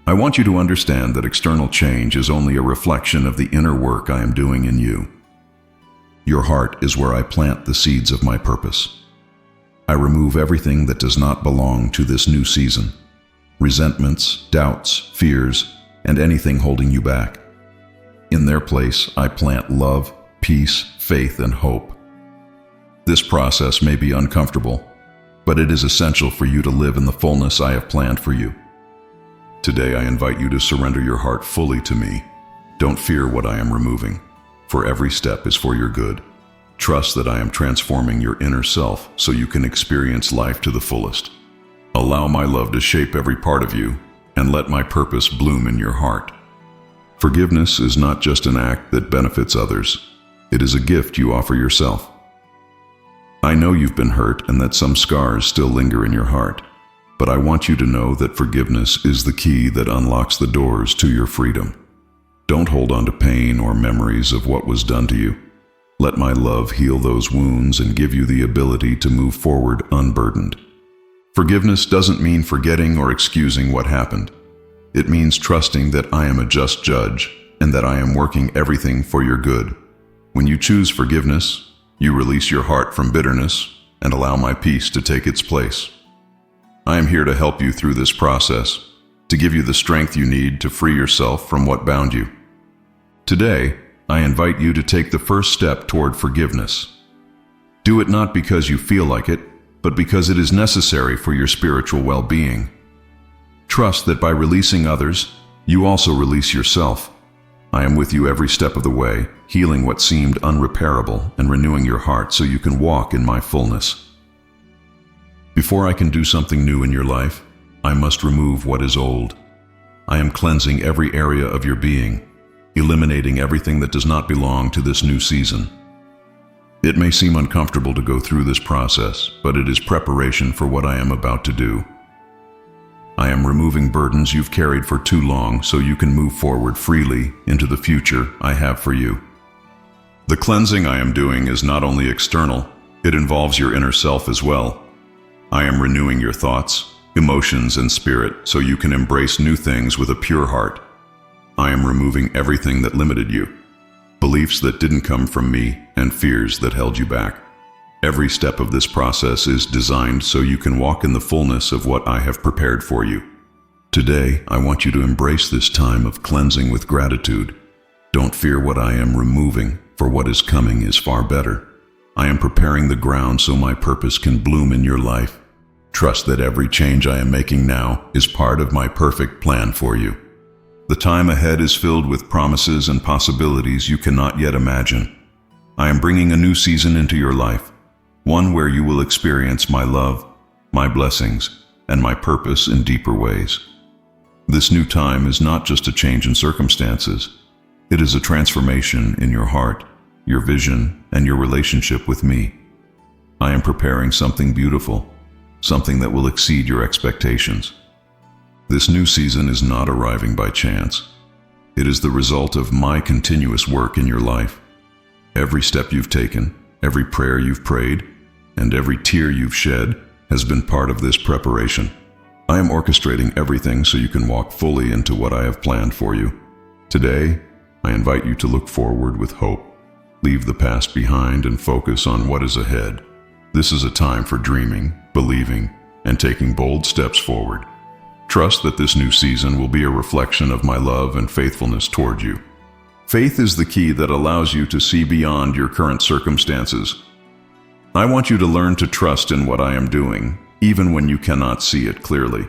I want you to understand that external change is only a reflection of the inner work I am doing in you. Your heart is where I plant the seeds of my purpose. I remove everything that does not belong to this new season: resentments, doubts, fears, and anything holding you back. In their place, I plant love, peace, faith, and hope. This process may be uncomfortable, but it is essential for you to live in the fullness I have planned for you. Today, I invite you to surrender your heart fully to me. Don't fear what I am removing, for every step is for your good. Trust that I am transforming your inner self so you can experience life to the fullest. Allow my love to shape every part of you, and let my purpose bloom in your heart. Forgiveness is not just an act that benefits others. It is a gift you offer yourself. I know you've been hurt and that some scars still linger in your heart, but I want you to know that forgiveness is the key that unlocks the doors to your freedom. Don't hold on to pain or memories of what was done to you. Let my love heal those wounds and give you the ability to move forward unburdened. Forgiveness doesn't mean forgetting or excusing what happened. It means trusting that I am a just judge and that I am working everything for your good. When you choose forgiveness, you release your heart from bitterness and allow my peace to take its place. I am here to help you through this process, to give you the strength you need to free yourself from what bound you. Today, I invite you to take the first step toward forgiveness. Do it not because you feel like it, but because it is necessary for your spiritual well-being. Trust that by releasing others, you also release yourself. I am with you every step of the way, healing what seemed unrepairable and renewing your heart so you can walk in my fullness. Before I can do something new in your life, I must remove what is old. I am cleansing every area of your being, eliminating everything that does not belong to this new season. It may seem uncomfortable to go through this process, but it is preparation for what I am about to do. I am removing burdens you've carried for too long so you can move forward freely into the future I have for you. The cleansing I am doing is not only external, it involves your inner self as well. I am renewing your thoughts, emotions, and spirit so you can embrace new things with a pure heart. I am removing everything that limited you, beliefs that didn't come from me, and fears that held you back. Every step of this process is designed so you can walk in the fullness of what I have prepared for you. Today, I want you to embrace this time of cleansing with gratitude. Don't fear what I am removing, for what is coming is far better. I am preparing the ground so my purpose can bloom in your life. Trust that every change I am making now is part of my perfect plan for you. The time ahead is filled with promises and possibilities you cannot yet imagine. I am bringing a new season into your life, one where you will experience my love, my blessings, and my purpose in deeper ways. This new time is not just a change in circumstances. It is a transformation in your heart, your vision, and your relationship with me. I am preparing something beautiful, something that will exceed your expectations. This new season is not arriving by chance. It is the result of my continuous work in your life. Every step you've taken, every prayer you've prayed, and every tear you've shed has been part of this preparation. I am orchestrating everything so you can walk fully into what I have planned for you. Today, I invite you to look forward with hope. Leave the past behind and focus on what is ahead. This is a time for dreaming, believing, and taking bold steps forward. Trust that this new season will be a reflection of my love and faithfulness toward you. Faith is the key that allows you to see beyond your current circumstances. I want you to learn to trust in what I am doing, even when you cannot see it clearly.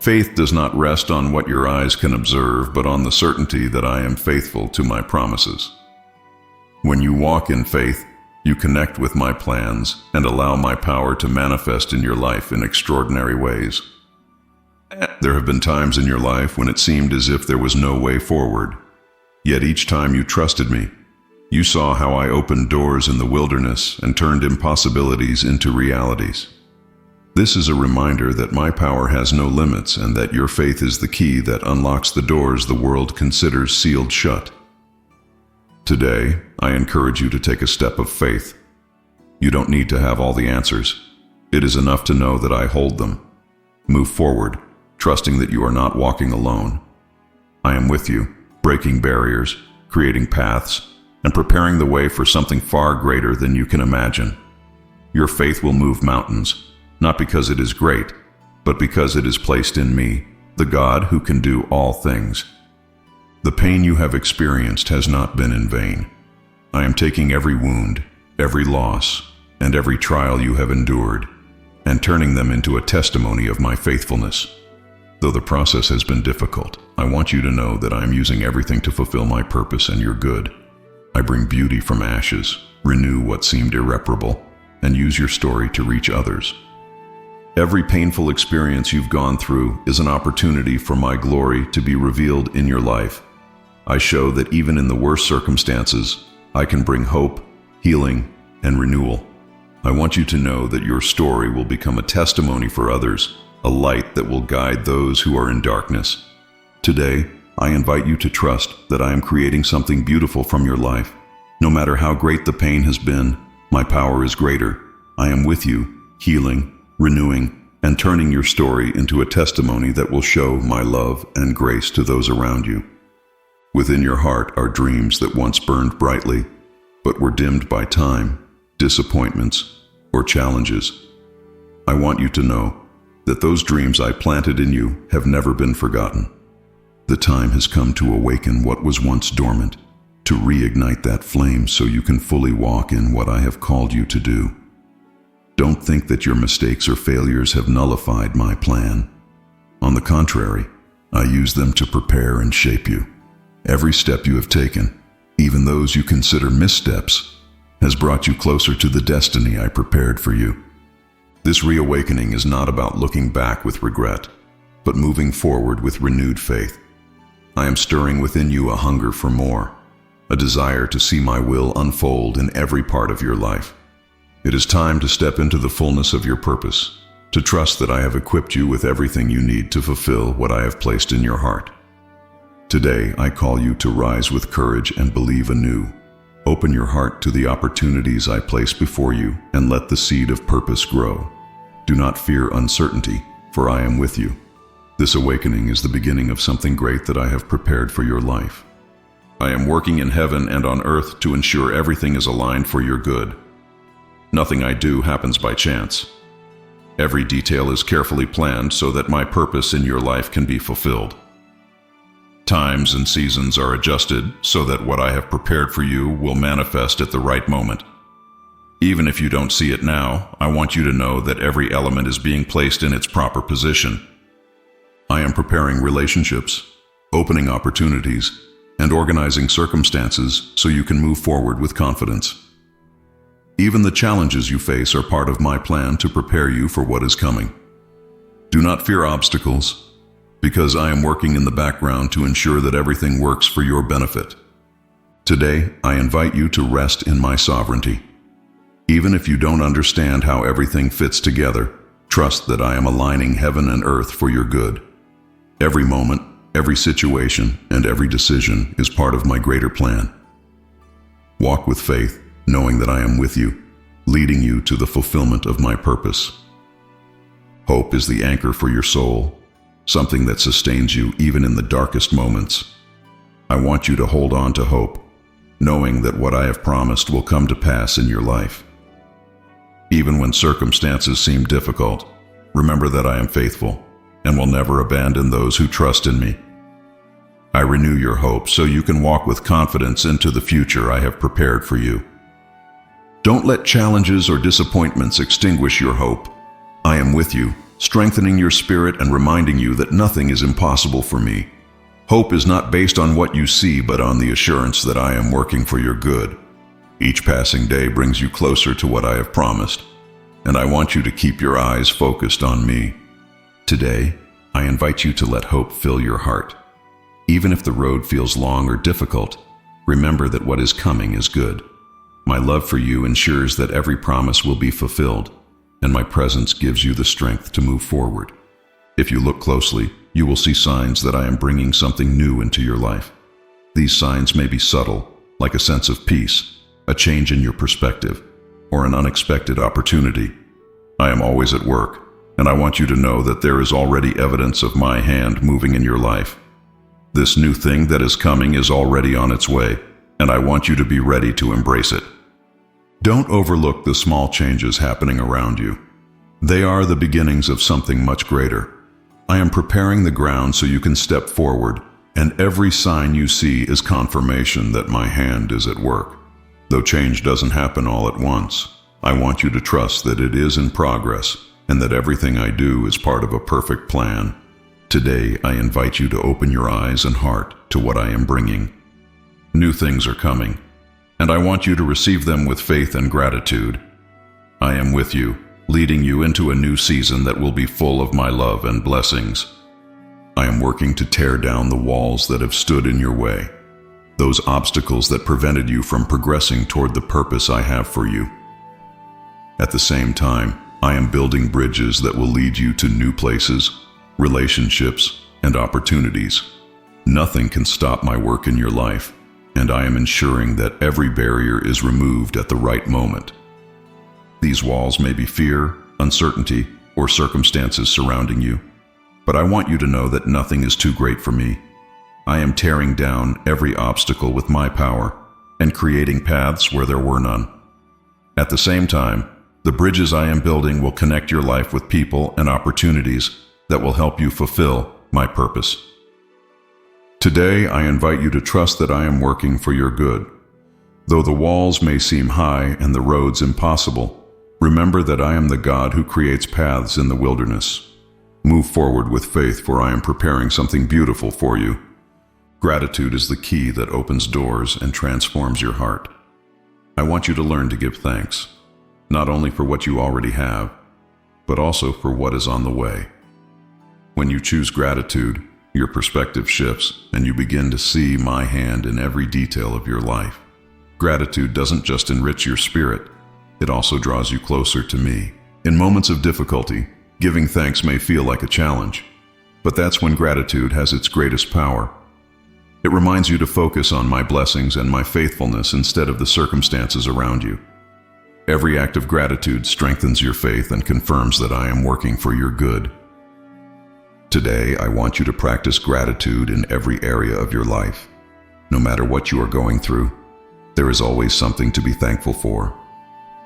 Faith does not rest on what your eyes can observe, but on the certainty that I am faithful to my promises. When you walk in faith, you connect with my plans and allow my power to manifest in your life in extraordinary ways. There have been times in your life when it seemed as if there was no way forward. Yet each time you trusted me, you saw how I opened doors in the wilderness and turned impossibilities into realities. This is a reminder that my power has no limits and that your faith is the key that unlocks the doors the world considers sealed shut. Today, I encourage you to take a step of faith. You don't need to have all the answers. It is enough to know that I hold them. Move forward, trusting that you are not walking alone. I am with you, breaking barriers, creating paths, and preparing the way for something far greater than you can imagine. Your faith will move mountains, not because it is great, but because it is placed in me, the God who can do all things. The pain you have experienced has not been in vain. I am taking every wound, every loss, and every trial you have endured, and turning them into a testimony of my faithfulness. Though the process has been difficult, I want you to know that I am using everything to fulfill my purpose and your good. I bring beauty from ashes, renew what seemed irreparable, and use your story to reach others. Every painful experience you've gone through is an opportunity for my glory to be revealed in your life. I show that even in the worst circumstances, I can bring hope, healing, and renewal. I want you to know that your story will become a testimony for others, a light that will guide those who are in darkness. Today, I invite you to trust that I am creating something beautiful from your life. No matter how great the pain has been, my power is greater. I am with you, healing, renewing, and turning your story into a testimony that will show my love and grace to those around you. Within your heart are dreams that once burned brightly, but were dimmed by time, disappointments, or challenges. I want you to know that those dreams I planted in you have never been forgotten. The time has come to awaken what was once dormant, to reignite that flame so you can fully walk in what I have called you to do. Don't think that your mistakes or failures have nullified my plan. On the contrary, I use them to prepare and shape you. Every step you have taken, even those you consider missteps, has brought you closer to the destiny I prepared for you. This reawakening is not about looking back with regret, but moving forward with renewed faith. I am stirring within you a hunger for more, a desire to see my will unfold in every part of your life. It is time to step into the fullness of your purpose, to trust that I have equipped you with everything you need to fulfill what I have placed in your heart. Today, I call you to rise with courage and believe anew. Open your heart to the opportunities I place before you and let the seed of purpose grow. Do not fear uncertainty, for I am with you. This awakening is the beginning of something great that I have prepared for your life. I am working in heaven and on earth to ensure everything is aligned for your good. Nothing I do happens by chance. Every detail is carefully planned so that my purpose in your life can be fulfilled. Times and seasons are adjusted so that what I have prepared for you will manifest at the right moment. Even if you don't see it now, I want you to know that every element is being placed in its proper position. I am preparing relationships, opening opportunities, and organizing circumstances so you can move forward with confidence. Even the challenges you face are part of my plan to prepare you for what is coming. Do not fear obstacles, because I am working in the background to ensure that everything works for your benefit. Today, I invite you to rest in my sovereignty. Even if you don't understand how everything fits together, trust that I am aligning heaven and earth for your good. Every moment, every situation, and every decision is part of my greater plan. Walk with faith, knowing that I am with you, leading you to the fulfillment of my purpose. Hope is the anchor for your soul, something that sustains you even in the darkest moments. I want you to hold on to hope, knowing that what I have promised will come to pass in your life. Even when circumstances seem difficult, remember that I am faithful and will never abandon those who trust in me. I renew your hope so you can walk with confidence into the future I have prepared for you. Don't let challenges or disappointments extinguish your hope. I am with you, strengthening your spirit and reminding you that nothing is impossible for me. Hope is not based on what you see, but on the assurance that I am working for your good. Each passing day brings you closer to what I have promised, and I want you to keep your eyes focused on me. Today, I invite you to let hope fill your heart. Even if the road feels long or difficult, remember that what is coming is good. My love for you ensures that every promise will be fulfilled, and my presence gives you the strength to move forward. If you look closely, you will see signs that I am bringing something new into your life. These signs may be subtle, like a sense of peace, a change in your perspective, or an unexpected opportunity. I am always at work, and I want you to know that there is already evidence of my hand moving in your life. This new thing that is coming is already on its way, and I want you to be ready to embrace it. Don't overlook the small changes happening around you. They are the beginnings of something much greater. I am preparing the ground so you can step forward, and every sign you see is confirmation that my hand is at work. Though change doesn't happen all at once, I want you to trust that it is in progress and that everything I do is part of a perfect plan. Today, I invite you to open your eyes and heart to what I am bringing. New things are coming, and I want you to receive them with faith and gratitude. I am with you, leading you into a new season that will be full of my love and blessings. I am working to tear down the walls that have stood in your way, those obstacles that prevented you from progressing toward the purpose I have for you. At the same time, I am building bridges that will lead you to new places, relationships, and opportunities. Nothing can stop my work in your life, and I am ensuring that every barrier is removed at the right moment. These walls may be fear, uncertainty, or circumstances surrounding you, but I want you to know that nothing is too great for me. I am tearing down every obstacle with my power and creating paths where there were none. At the same time, the bridges I am building will connect your life with people and opportunities that will help you fulfill my purpose. Today, I invite you to trust that I am working for your good. Though the walls may seem high and the roads impossible, remember that I am the God who creates paths in the wilderness. Move forward with faith, for I am preparing something beautiful for you. Gratitude is the key that opens doors and transforms your heart. I want you to learn to give thanks, not only for what you already have, but also for what is on the way. When you choose gratitude, your perspective shifts and you begin to see my hand in every detail of your life. Gratitude doesn't just enrich your spirit, it also draws you closer to me. In moments of difficulty, giving thanks may feel like a challenge, but that's when gratitude has its greatest power. It reminds you to focus on my blessings and my faithfulness instead of the circumstances around you. Every act of gratitude strengthens your faith and confirms that I am working for your good. Today, I want you to practice gratitude in every area of your life. No matter what you are going through, there is always something to be thankful for.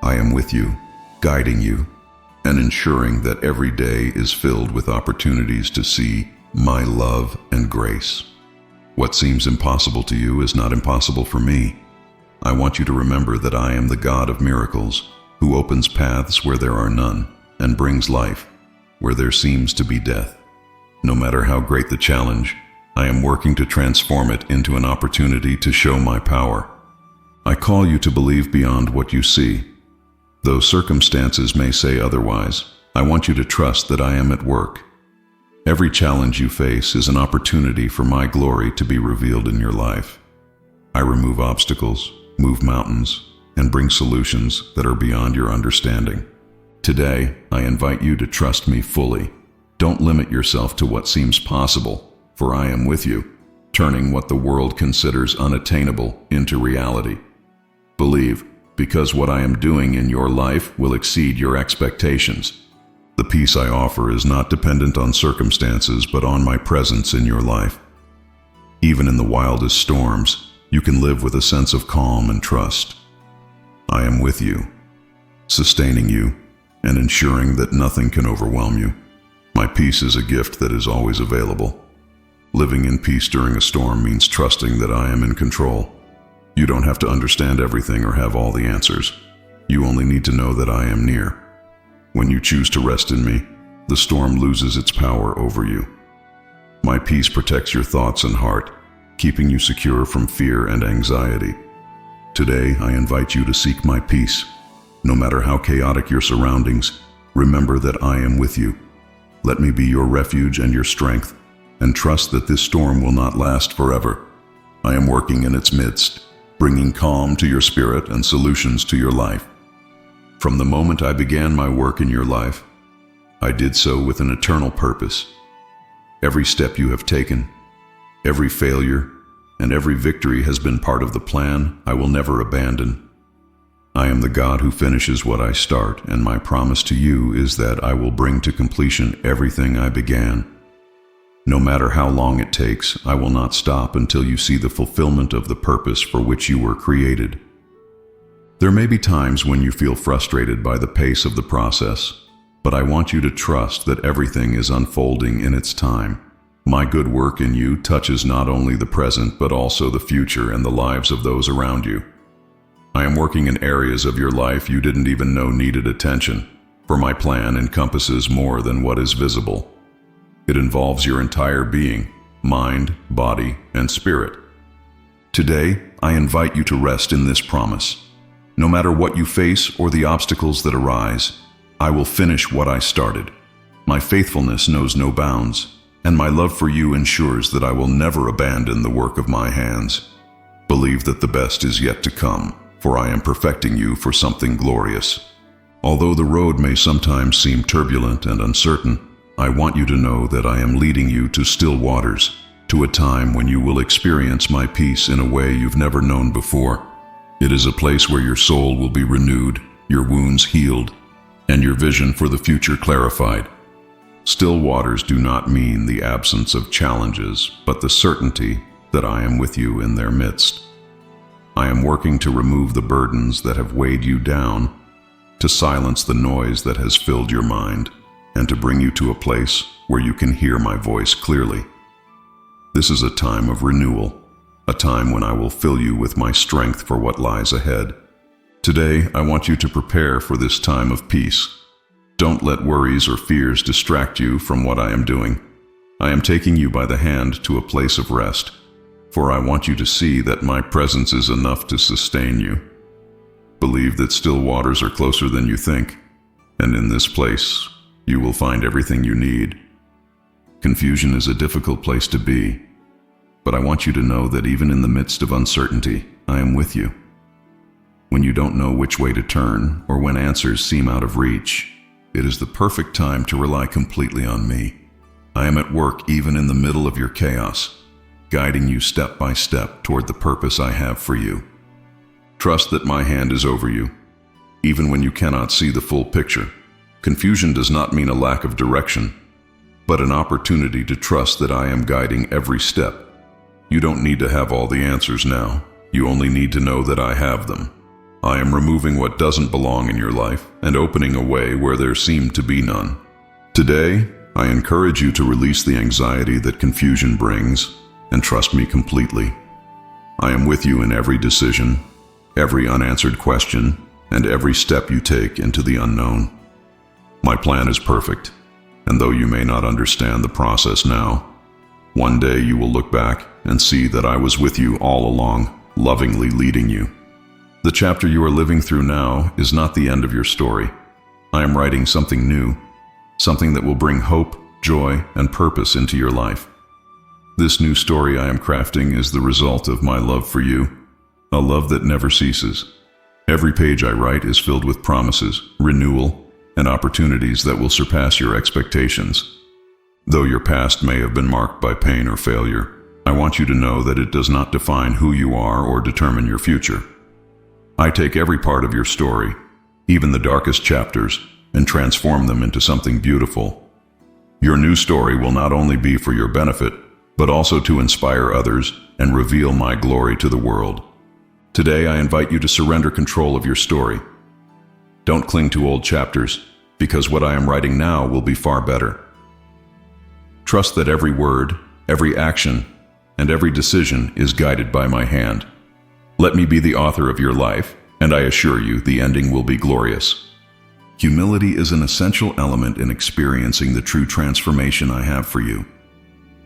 I am with you, guiding you, and ensuring that every day is filled with opportunities to see my love and grace. What seems impossible to you is not impossible for me. I want you to remember that I am the God of miracles, who opens paths where there are none, and brings life where there seems to be death. No matter how great the challenge, I am working to transform it into an opportunity to show my power. I call you to believe beyond what you see. Though circumstances may say otherwise, I want you to trust that I am at work. Every challenge you face is an opportunity for my glory to be revealed in your life. I remove obstacles, move mountains, and bring solutions that are beyond your understanding. Today, I invite you to trust me fully. Don't limit yourself to what seems possible, for I am with you, turning what the world considers unattainable into reality. Believe, because what I am doing in your life will exceed your expectations. The peace I offer is not dependent on circumstances, but on my presence in your life. Even in the wildest storms, you can live with a sense of calm and trust. I am with you, sustaining you, and ensuring that nothing can overwhelm you. My peace is a gift that is always available. Living in peace during a storm means trusting that I am in control. You don't have to understand everything or have all the answers. You only need to know that I am near. When you choose to rest in me, the storm loses its power over you. My peace protects your thoughts and heart, keeping you secure from fear and anxiety. Today, I invite you to seek my peace. No matter how chaotic your surroundings, remember that I am with you. Let me be your refuge and your strength, and trust that this storm will not last forever. I am working in its midst, bringing calm to your spirit and solutions to your life. From the moment I began my work in your life, I did so with an eternal purpose. Every step you have taken, every failure, and every victory has been part of the plan I will never abandon. I am the God who finishes what I start, and my promise to you is that I will bring to completion everything I began. No matter how long it takes, I will not stop until you see the fulfillment of the purpose for which you were created. There may be times when you feel frustrated by the pace of the process, but I want you to trust that everything is unfolding in its time. My good work in you touches not only the present but also the future and the lives of those around you. I am working in areas of your life you didn't even know needed attention, for my plan encompasses more than what is visible. It involves your entire being, mind, body, and spirit. Today, I invite you to rest in this promise. No matter what you face or the obstacles that arise, I will finish what I started. My faithfulness knows no bounds, and my love for you ensures that I will never abandon the work of my hands. Believe that the best is yet to come, for I am perfecting you for something glorious. Although the road may sometimes seem turbulent and uncertain, I want you to know that I am leading you to still waters, to a time when you will experience my peace in a way you've never known before. It is a place where your soul will be renewed, your wounds healed, and your vision for the future clarified. Still waters do not mean the absence of challenges, but the certainty that I am with you in their midst. I am working to remove the burdens that have weighed you down, to silence the noise that has filled your mind, and to bring you to a place where you can hear my voice clearly. This is a time of renewal, a time when I will fill you with my strength for what lies ahead. Today, I want you to prepare for this time of peace. Don't let worries or fears distract you from what I am doing. I am taking you by the hand to a place of rest, for I want you to see that my presence is enough to sustain you. Believe that still waters are closer than you think, and in this place, you will find everything you need. Confusion is a difficult place to be, but I want you to know that even in the midst of uncertainty, I am with you. When you don't know which way to turn, or when answers seem out of reach, it is the perfect time to rely completely on me. I am at work even in the middle of your chaos, guiding you step by step toward the purpose I have for you. Trust that my hand is over you, even when you cannot see the full picture. Confusion does not mean a lack of direction, but an opportunity to trust that I am guiding every step. You don't need to have all the answers now. You only need to know that I have them. I am removing what doesn't belong in your life and opening a way where there seemed to be none. Today, I encourage you to release the anxiety that confusion brings and trust me completely. I am with you in every decision, every unanswered question, and every step you take into the unknown. My plan is perfect, and though you may not understand the process now, one day you will look back and see that I was with you all along, lovingly leading you. The chapter you are living through now is not the end of your story. I am writing something new, something that will bring hope, joy, and purpose into your life. This new story I am crafting is the result of my love for you, a love that never ceases. Every page I write is filled with promises, renewal, and opportunities that will surpass your expectations. Though your past may have been marked by pain or failure, I want you to know that it does not define who you are or determine your future. I take every part of your story, even the darkest chapters, and transform them into something beautiful. Your new story will not only be for your benefit, but also to inspire others and reveal my glory to the world. Today, I invite you to surrender control of your story. Don't cling to old chapters, because what I am writing now will be far better. Trust that every word, every action, and every decision is guided by my hand. Let me be the author of your life, and I assure you the ending will be glorious. Humility is an essential element in experiencing the true transformation I have for you.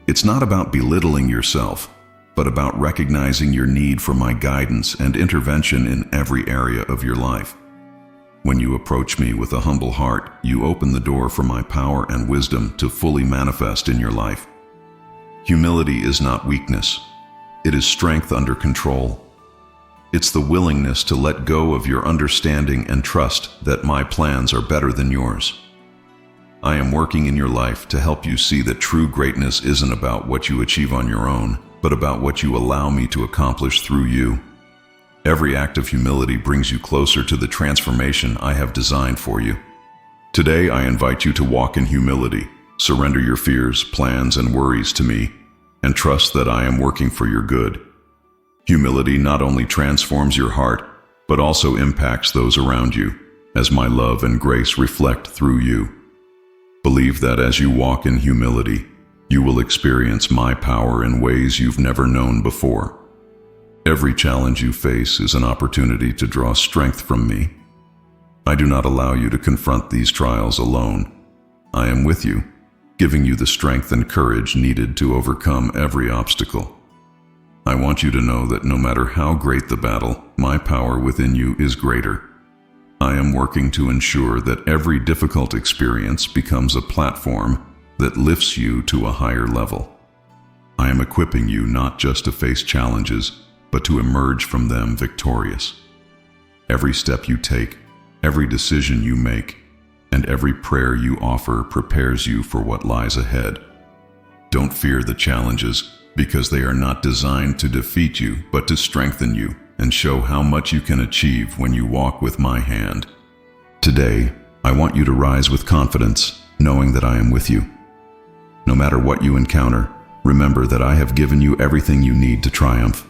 It's not about belittling yourself, but about recognizing your need for my guidance and intervention in every area of your life. When you approach me with a humble heart, you open the door for my power and wisdom to fully manifest in your life. Humility is not weakness. It is strength under control. It's the willingness to let go of your understanding and trust that my plans are better than yours. I am working in your life to help you see that true greatness isn't about what you achieve on your own, but about what you allow me to accomplish through you. Every act of humility brings you closer to the transformation I have designed for you. Today, I invite you to walk in humility, surrender your fears, plans, and worries to me, and trust that I am working for your good. Humility not only transforms your heart, but also impacts those around you, as my love and grace reflect through you. Believe that as you walk in humility, you will experience my power in ways you've never known before. Every challenge you face is an opportunity to draw strength from me. I do not allow you to confront these trials alone. I am with you, giving you the strength and courage needed to overcome every obstacle. I want you to know that no matter how great the battle, my power within you is greater. I am working to ensure that every difficult experience becomes a platform that lifts you to a higher level. I am equipping you not just to face challenges, but to emerge from them victorious. Every step you take, every decision you make, and every prayer you offer prepares you for what lies ahead. Don't fear the challenges, because they are not designed to defeat you, but to strengthen you and show how much you can achieve when you walk with my hand. Today, I want you to rise with confidence, knowing that I am with you. No matter what you encounter, remember that I have given you everything you need to triumph.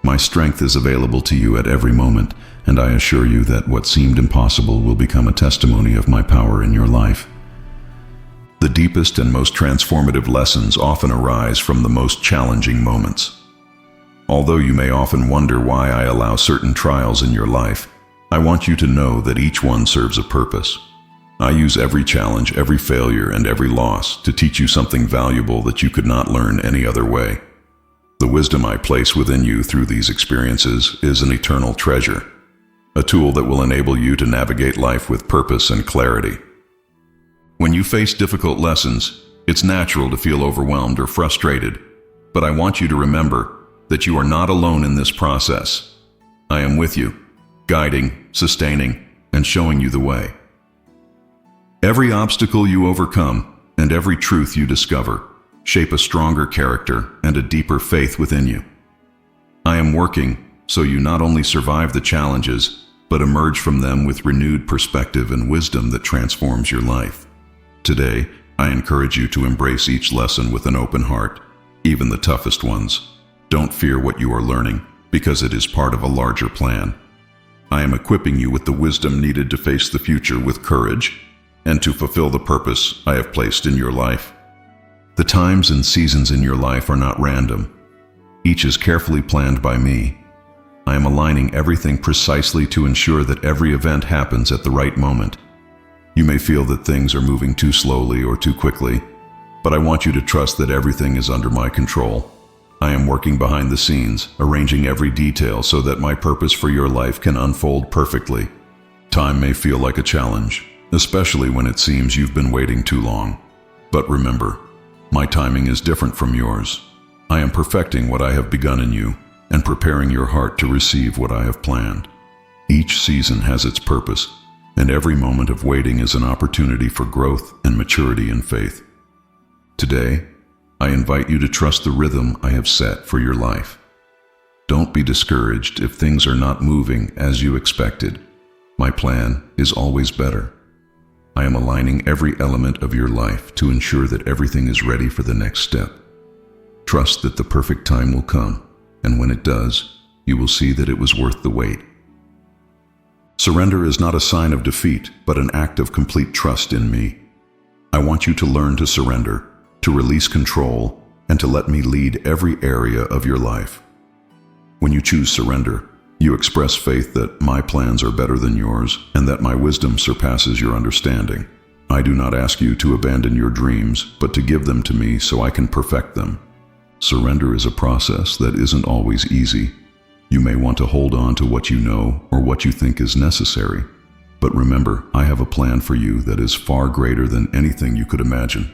My strength is available to you at every moment, and I assure you that what seemed impossible will become a testimony of my power in your life. The deepest and most transformative lessons often arise from the most challenging moments. Although you may often wonder why I allow certain trials in your life, I want you to know that each one serves a purpose. I use every challenge, every failure, and every loss to teach you something valuable that you could not learn any other way. The wisdom I place within you through these experiences is an eternal treasure, a tool that will enable you to navigate life with purpose and clarity. When you face difficult lessons, it's natural to feel overwhelmed or frustrated, but I want you to remember that you are not alone in this process. I am with you, guiding, sustaining, and showing you the way. Every obstacle you overcome and every truth you discover shape a stronger character and a deeper faith within you. I am working so you not only survive the challenges, but emerge from them with renewed perspective and wisdom that transforms your life. Today, I encourage you to embrace each lesson with an open heart, even the toughest ones. Don't fear what you are learning, because it is part of a larger plan. I am equipping you with the wisdom needed to face the future with courage and to fulfill the purpose I have placed in your life. The times and seasons in your life are not random. Each is carefully planned by me. I am aligning everything precisely to ensure that every event happens at the right moment. You may feel that things are moving too slowly or too quickly, but I want you to trust that everything is under my control. I am working behind the scenes, arranging every detail so that my purpose for your life can unfold perfectly. Time may feel like a challenge, especially when it seems you've been waiting too long. But remember, my timing is different from yours. I am perfecting what I have begun in you and preparing your heart to receive what I have planned. Each season has its purpose, and every moment of waiting is an opportunity for growth and maturity in faith. Today, I invite you to trust the rhythm I have set for your life. Don't be discouraged if things are not moving as you expected. My plan is always better. I am aligning every element of your life to ensure that everything is ready for the next step. Trust that the perfect time will come, and when it does, you will see that it was worth the wait. Surrender is not a sign of defeat, but an act of complete trust in me. I want you to learn to surrender, to release control, and to let me lead every area of your life. When you choose surrender, you express faith that my plans are better than yours and that my wisdom surpasses your understanding. I do not ask you to abandon your dreams, but to give them to me so I can perfect them. Surrender is a process that isn't always easy. You may want to hold on to what you know or what you think is necessary. But remember, I have a plan for you that is far greater than anything you could imagine.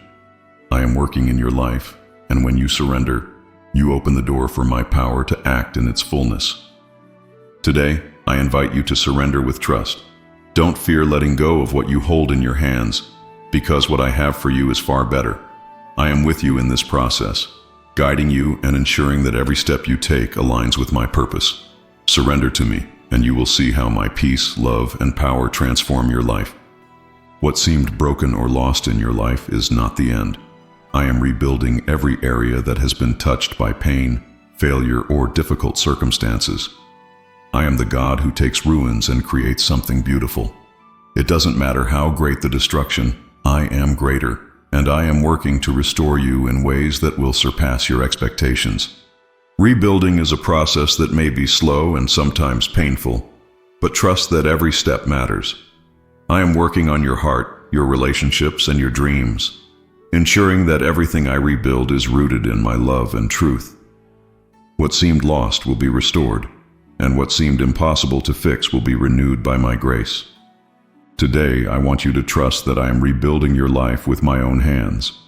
I am working in your life, and when you surrender, you open the door for my power to act in its fullness. Today, I invite you to surrender with trust. Don't fear letting go of what you hold in your hands, because what I have for you is far better. I am with you in this process, guiding you and ensuring that every step you take aligns with my purpose. Surrender to me, and you will see how my peace, love, and power transform your life. What seemed broken or lost in your life is not the end. I am rebuilding every area that has been touched by pain, failure, or difficult circumstances. I am the God who takes ruins and creates something beautiful. It doesn't matter how great the destruction, I am greater, and I am working to restore you in ways that will surpass your expectations. Rebuilding is a process that may be slow and sometimes painful, but trust that every step matters. I am working on your heart, your relationships, and your dreams, ensuring that everything I rebuild is rooted in my love and truth. What seemed lost will be restored, and what seemed impossible to fix will be renewed by my grace. Today, I want you to trust that I am rebuilding your life with my own hands.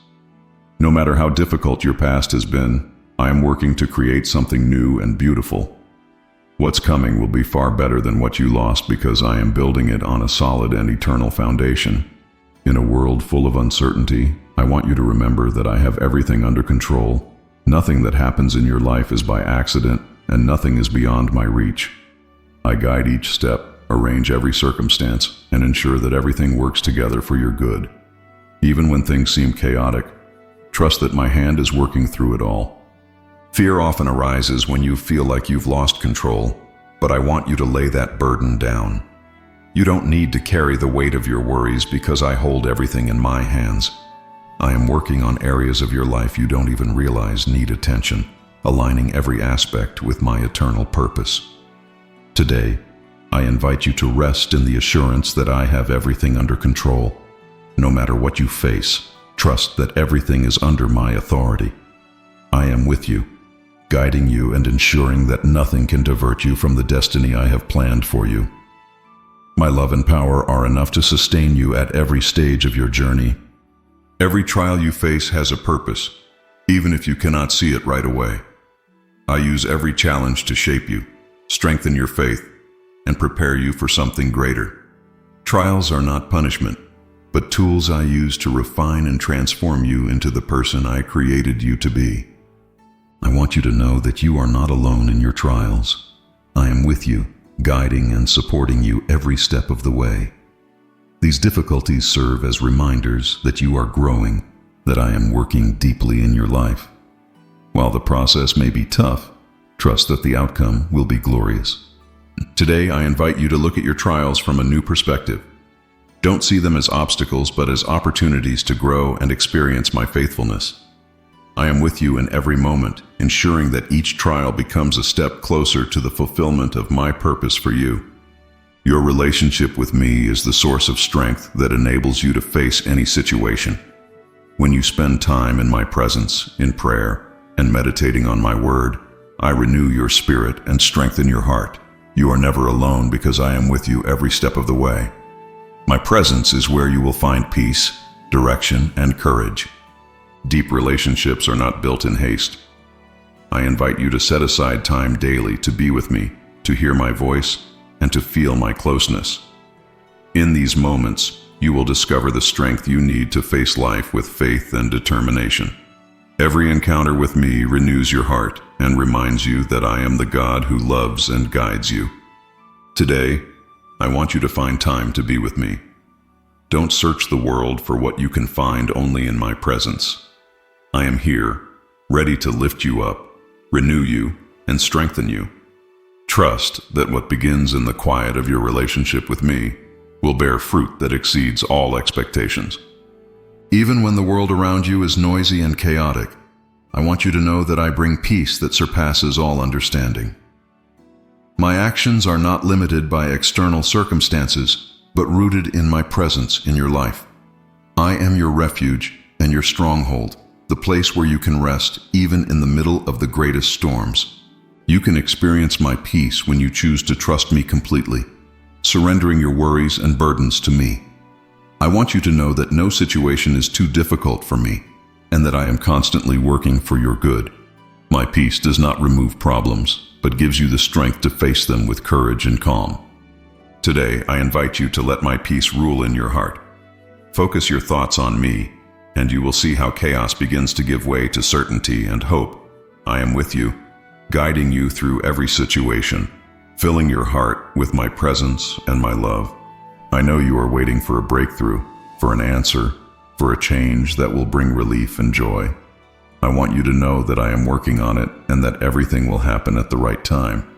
No matter how difficult your past has been, I am working to create something new and beautiful. What's coming will be far better than what you lost because I am building it on a solid and eternal foundation. In a world full of uncertainty, I want you to remember that I have everything under control. Nothing that happens in your life is by accident, and nothing is beyond my reach. I guide each step, arrange every circumstance, and ensure that everything works together for your good. Even when things seem chaotic, trust that my hand is working through it all. Fear often arises when you feel like you've lost control, but I want you to lay that burden down. You don't need to carry the weight of your worries because I hold everything in my hands. I am working on areas of your life you don't even realize need attention, aligning every aspect with my eternal purpose. Today, I invite you to rest in the assurance that I have everything under control. No matter what you face, trust that everything is under my authority. I am with you, guiding you and ensuring that nothing can divert you from the destiny I have planned for you. My love and power are enough to sustain you at every stage of your journey. Every trial you face has a purpose, even if you cannot see it right away. I use every challenge to shape you, strengthen your faith, and prepare you for something greater. Trials are not punishment, but tools I use to refine and transform you into the person I created you to be. I want you to know that you are not alone in your trials. I am with you, guiding and supporting you every step of the way. These difficulties serve as reminders that you are growing, that I am working deeply in your life. While the process may be tough, trust that the outcome will be glorious. Today, I invite you to look at your trials from a new perspective. Don't see them as obstacles, but as opportunities to grow and experience my faithfulness. I am with you in every moment, ensuring that each trial becomes a step closer to the fulfillment of my purpose for you. Your relationship with me is the source of strength that enables you to face any situation. When you spend time in my presence, in prayer, and meditating on my word, I renew your spirit and strengthen your heart. You are never alone because I am with you every step of the way. My presence is where you will find peace, direction, and courage. Deep relationships are not built in haste. I invite you to set aside time daily to be with me, to hear my voice, and to feel my closeness. In these moments, you will discover the strength you need to face life with faith and determination. Every encounter with me renews your heart and reminds you that I am the God who loves and guides you. Today, I want you to find time to be with me. Don't search the world for what you can find only in my presence. I am here, ready to lift you up, renew you, and strengthen you. Trust that what begins in the quiet of your relationship with me will bear fruit that exceeds all expectations. Even when the world around you is noisy and chaotic, I want you to know that I bring peace that surpasses all understanding. My actions are not limited by external circumstances, but rooted in my presence in your life. I am your refuge and your stronghold, the place where you can rest even in the middle of the greatest storms. You can experience my peace when you choose to trust me completely, surrendering your worries and burdens to me. I want you to know that no situation is too difficult for me, and that I am constantly working for your good. My peace does not remove problems, but gives you the strength to face them with courage and calm. Today, I invite you to let my peace rule in your heart. Focus your thoughts on me, and you will see how chaos begins to give way to certainty and hope. I am with you, guiding you through every situation, filling your heart with my presence and my love. I know you are waiting for a breakthrough, for an answer, for a change that will bring relief and joy. I want you to know that I am working on it and that everything will happen at the right time.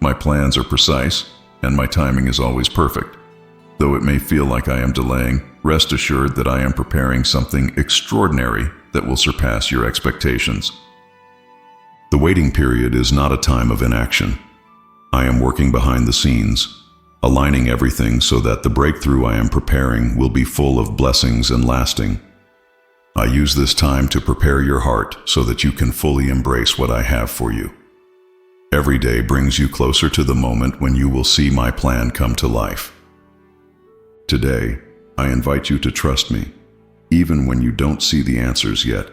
My plans are precise, and my timing is always perfect. Though it may feel like I am delaying, rest assured that I am preparing something extraordinary that will surpass your expectations. The waiting period is not a time of inaction. I am working behind the scenes, aligning everything so that the breakthrough I am preparing will be full of blessings and lasting. I use this time to prepare your heart so that you can fully embrace what I have for you. Every day brings you closer to the moment when you will see my plan come to life. Today, I invite you to trust me, even when you don't see the answers yet.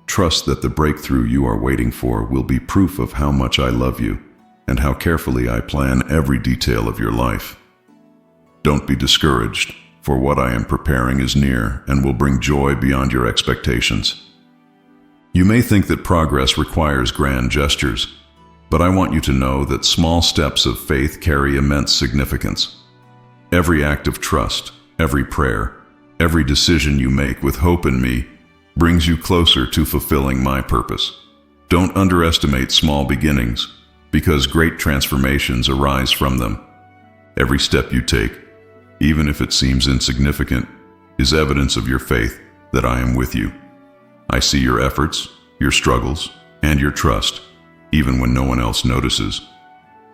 Trust that the breakthrough you are waiting for will be proof of how much I love you and how carefully I plan every detail of your life. Don't be discouraged, for what I am preparing is near and will bring joy beyond your expectations. You may think that progress requires grand gestures, but I want you to know that small steps of faith carry immense significance. Every act of trust, every prayer, every decision you make with hope in me brings you closer to fulfilling my purpose. Don't underestimate small beginnings, because great transformations arise from them. Every step you take, even if it seems insignificant, is evidence of your faith that I am with you. I see your efforts, your struggles, and your trust, even when no one else notices.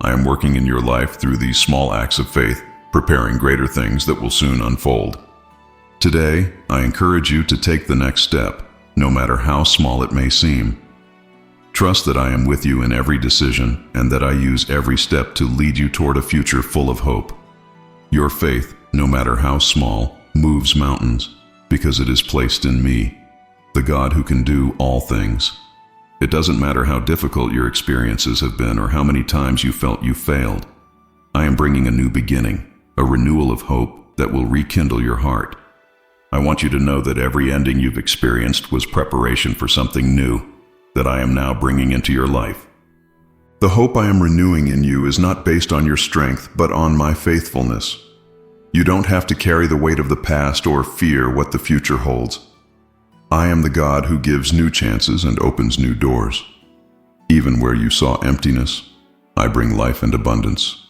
I am working in your life through these small acts of faith, preparing greater things that will soon unfold. Today, I encourage you to take the next step, no matter how small it may seem. Trust that I am with you in every decision and that I use every step to lead you toward a future full of hope. Your faith, no matter how small, moves mountains because it is placed in me, the God who can do all things. It doesn't matter how difficult your experiences have been or how many times you felt you failed. I am bringing a new beginning, a renewal of hope that will rekindle your heart. I want you to know that every ending you've experienced was preparation for something new that I am now bringing into your life. The hope I am renewing in you is not based on your strength, but on my faithfulness. You don't have to carry the weight of the past or fear what the future holds. I am the God who gives new chances and opens new doors. Even where you saw emptiness, I bring life and abundance.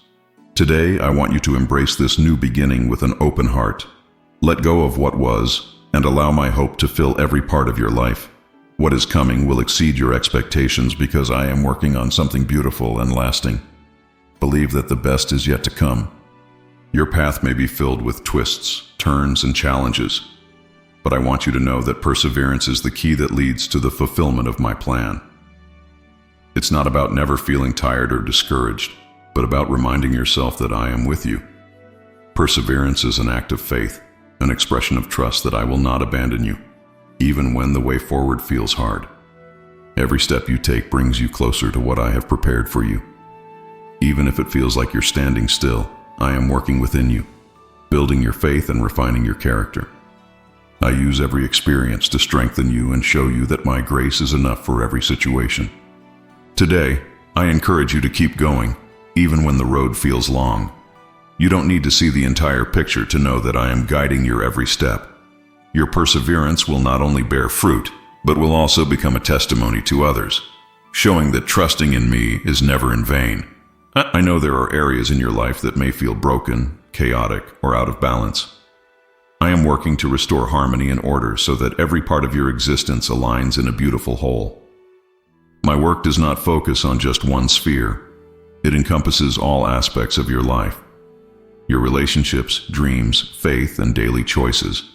Today, I want you to embrace this new beginning with an open heart. Let go of what was and allow my hope to fill every part of your life. What is coming will exceed your expectations because I am working on something beautiful and lasting. Believe that the best is yet to come. Your path may be filled with twists, turns, and challenges, but I want you to know that perseverance is the key that leads to the fulfillment of my plan. It's not about never feeling tired or discouraged, but about reminding yourself that I am with you. Perseverance is an act of faith, an expression of trust that I will not abandon you, even when the way forward feels hard. Every step you take brings you closer to what I have prepared for you. Even if it feels like you're standing still, I am working within you, building your faith and refining your character. I use every experience to strengthen you and show you that my grace is enough for every situation. Today, I encourage you to keep going, even when the road feels long. You don't need to see the entire picture to know that I am guiding your every step. Your perseverance will not only bear fruit, but will also become a testimony to others, showing that trusting in me is never in vain. I know there are areas in your life that may feel broken, chaotic, or out of balance. I am working to restore harmony and order so that every part of your existence aligns in a beautiful whole. My work does not focus on just one sphere. It encompasses all aspects of your life. Your relationships, dreams, faith, and daily choices.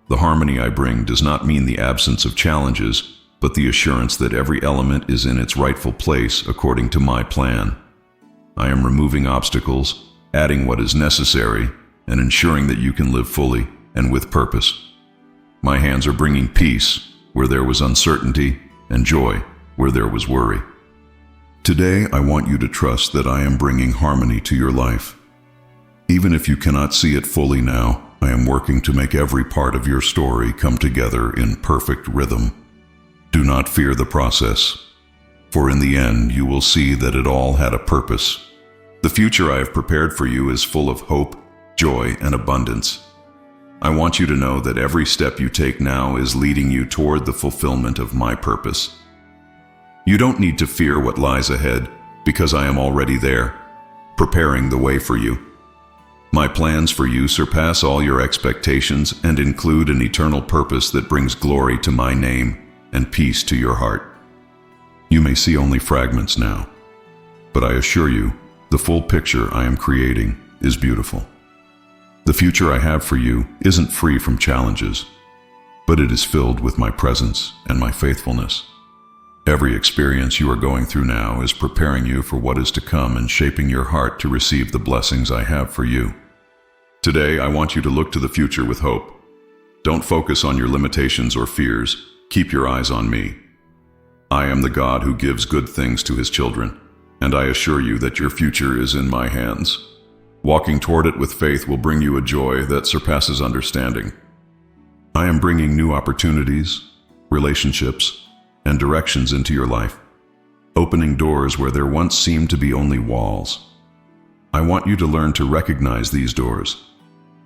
The harmony I bring does not mean the absence of challenges, but the assurance that every element is in its rightful place according to my plan. I am removing obstacles, adding what is necessary, and ensuring that you can live fully and with purpose. My hands are bringing peace where there was uncertainty and joy where there was worry. Today, I want you to trust that I am bringing harmony to your life. Even if you cannot see it fully now, I am working to make every part of your story come together in perfect rhythm. Do not fear the process, for in the end you will see that it all had a purpose. The future I have prepared for you is full of hope, joy, and abundance. I want you to know that every step you take now is leading you toward the fulfillment of my purpose. You don't need to fear what lies ahead, because I am already there, preparing the way for you. My plans for you surpass all your expectations and include an eternal purpose that brings glory to my name and peace to your heart. You may see only fragments now, but I assure you, the full picture I am creating is beautiful. The future I have for you isn't free from challenges, but it is filled with my presence and my faithfulness. Every experience you are going through now is preparing you for what is to come and shaping your heart to receive the blessings I have for you. Today, I want you to look to the future with hope. Don't focus on your limitations or fears. Keep your eyes on me. I am the God who gives good things to his children, and I assure you that your future is in my hands. Walking toward it with faith will bring you a joy that surpasses understanding. I am bringing new opportunities, relationships, and directions into your life, opening doors where there once seemed to be only walls. I want you to learn to recognize these doors,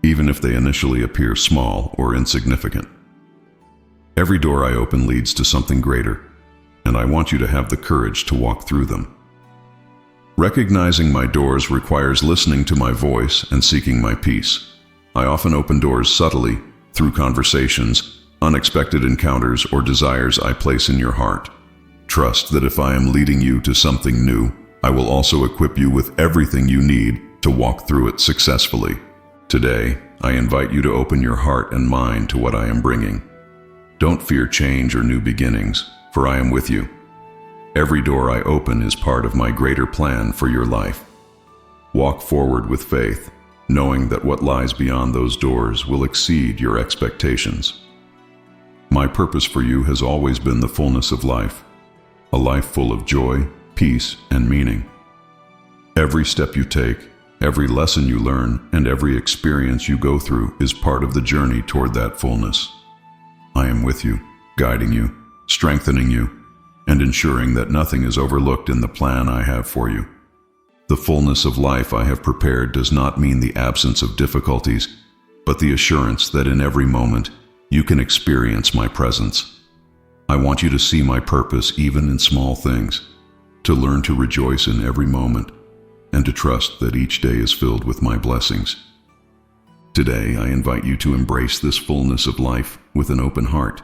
even if they initially appear small or insignificant. Every door I open leads to something greater, and I want you to have the courage to walk through them. Recognizing my doors requires listening to my voice and seeking my peace. I often open doors subtly, through conversations, unexpected encounters, or desires I place in your heart. Trust that if I am leading you to something new, I will also equip you with everything you need to walk through it successfully. Today, I invite you to open your heart and mind to what I am bringing. Don't fear change or new beginnings, for I am with you. Every door I open is part of my greater plan for your life. Walk forward with faith, knowing that what lies beyond those doors will exceed your expectations. My purpose for you has always been the fullness of life, a life full of joy, peace, and meaning. Every step you take, every lesson you learn, and every experience you go through is part of the journey toward that fullness. I am with you, guiding you, strengthening you, and ensuring that nothing is overlooked in the plan I have for you. The fullness of life I have prepared does not mean the absence of difficulties, but the assurance that in every moment you can experience my presence. I want you to see my purpose even in small things, to learn to rejoice in every moment, and to trust that each day is filled with my blessings. Today, I invite you to embrace this fullness of life with an open heart.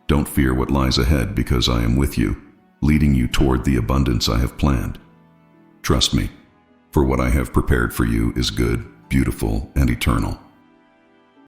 Don't fear what lies ahead, because I am with you, leading you toward the abundance I have planned. Trust me, for what I have prepared for you is good, beautiful, and eternal.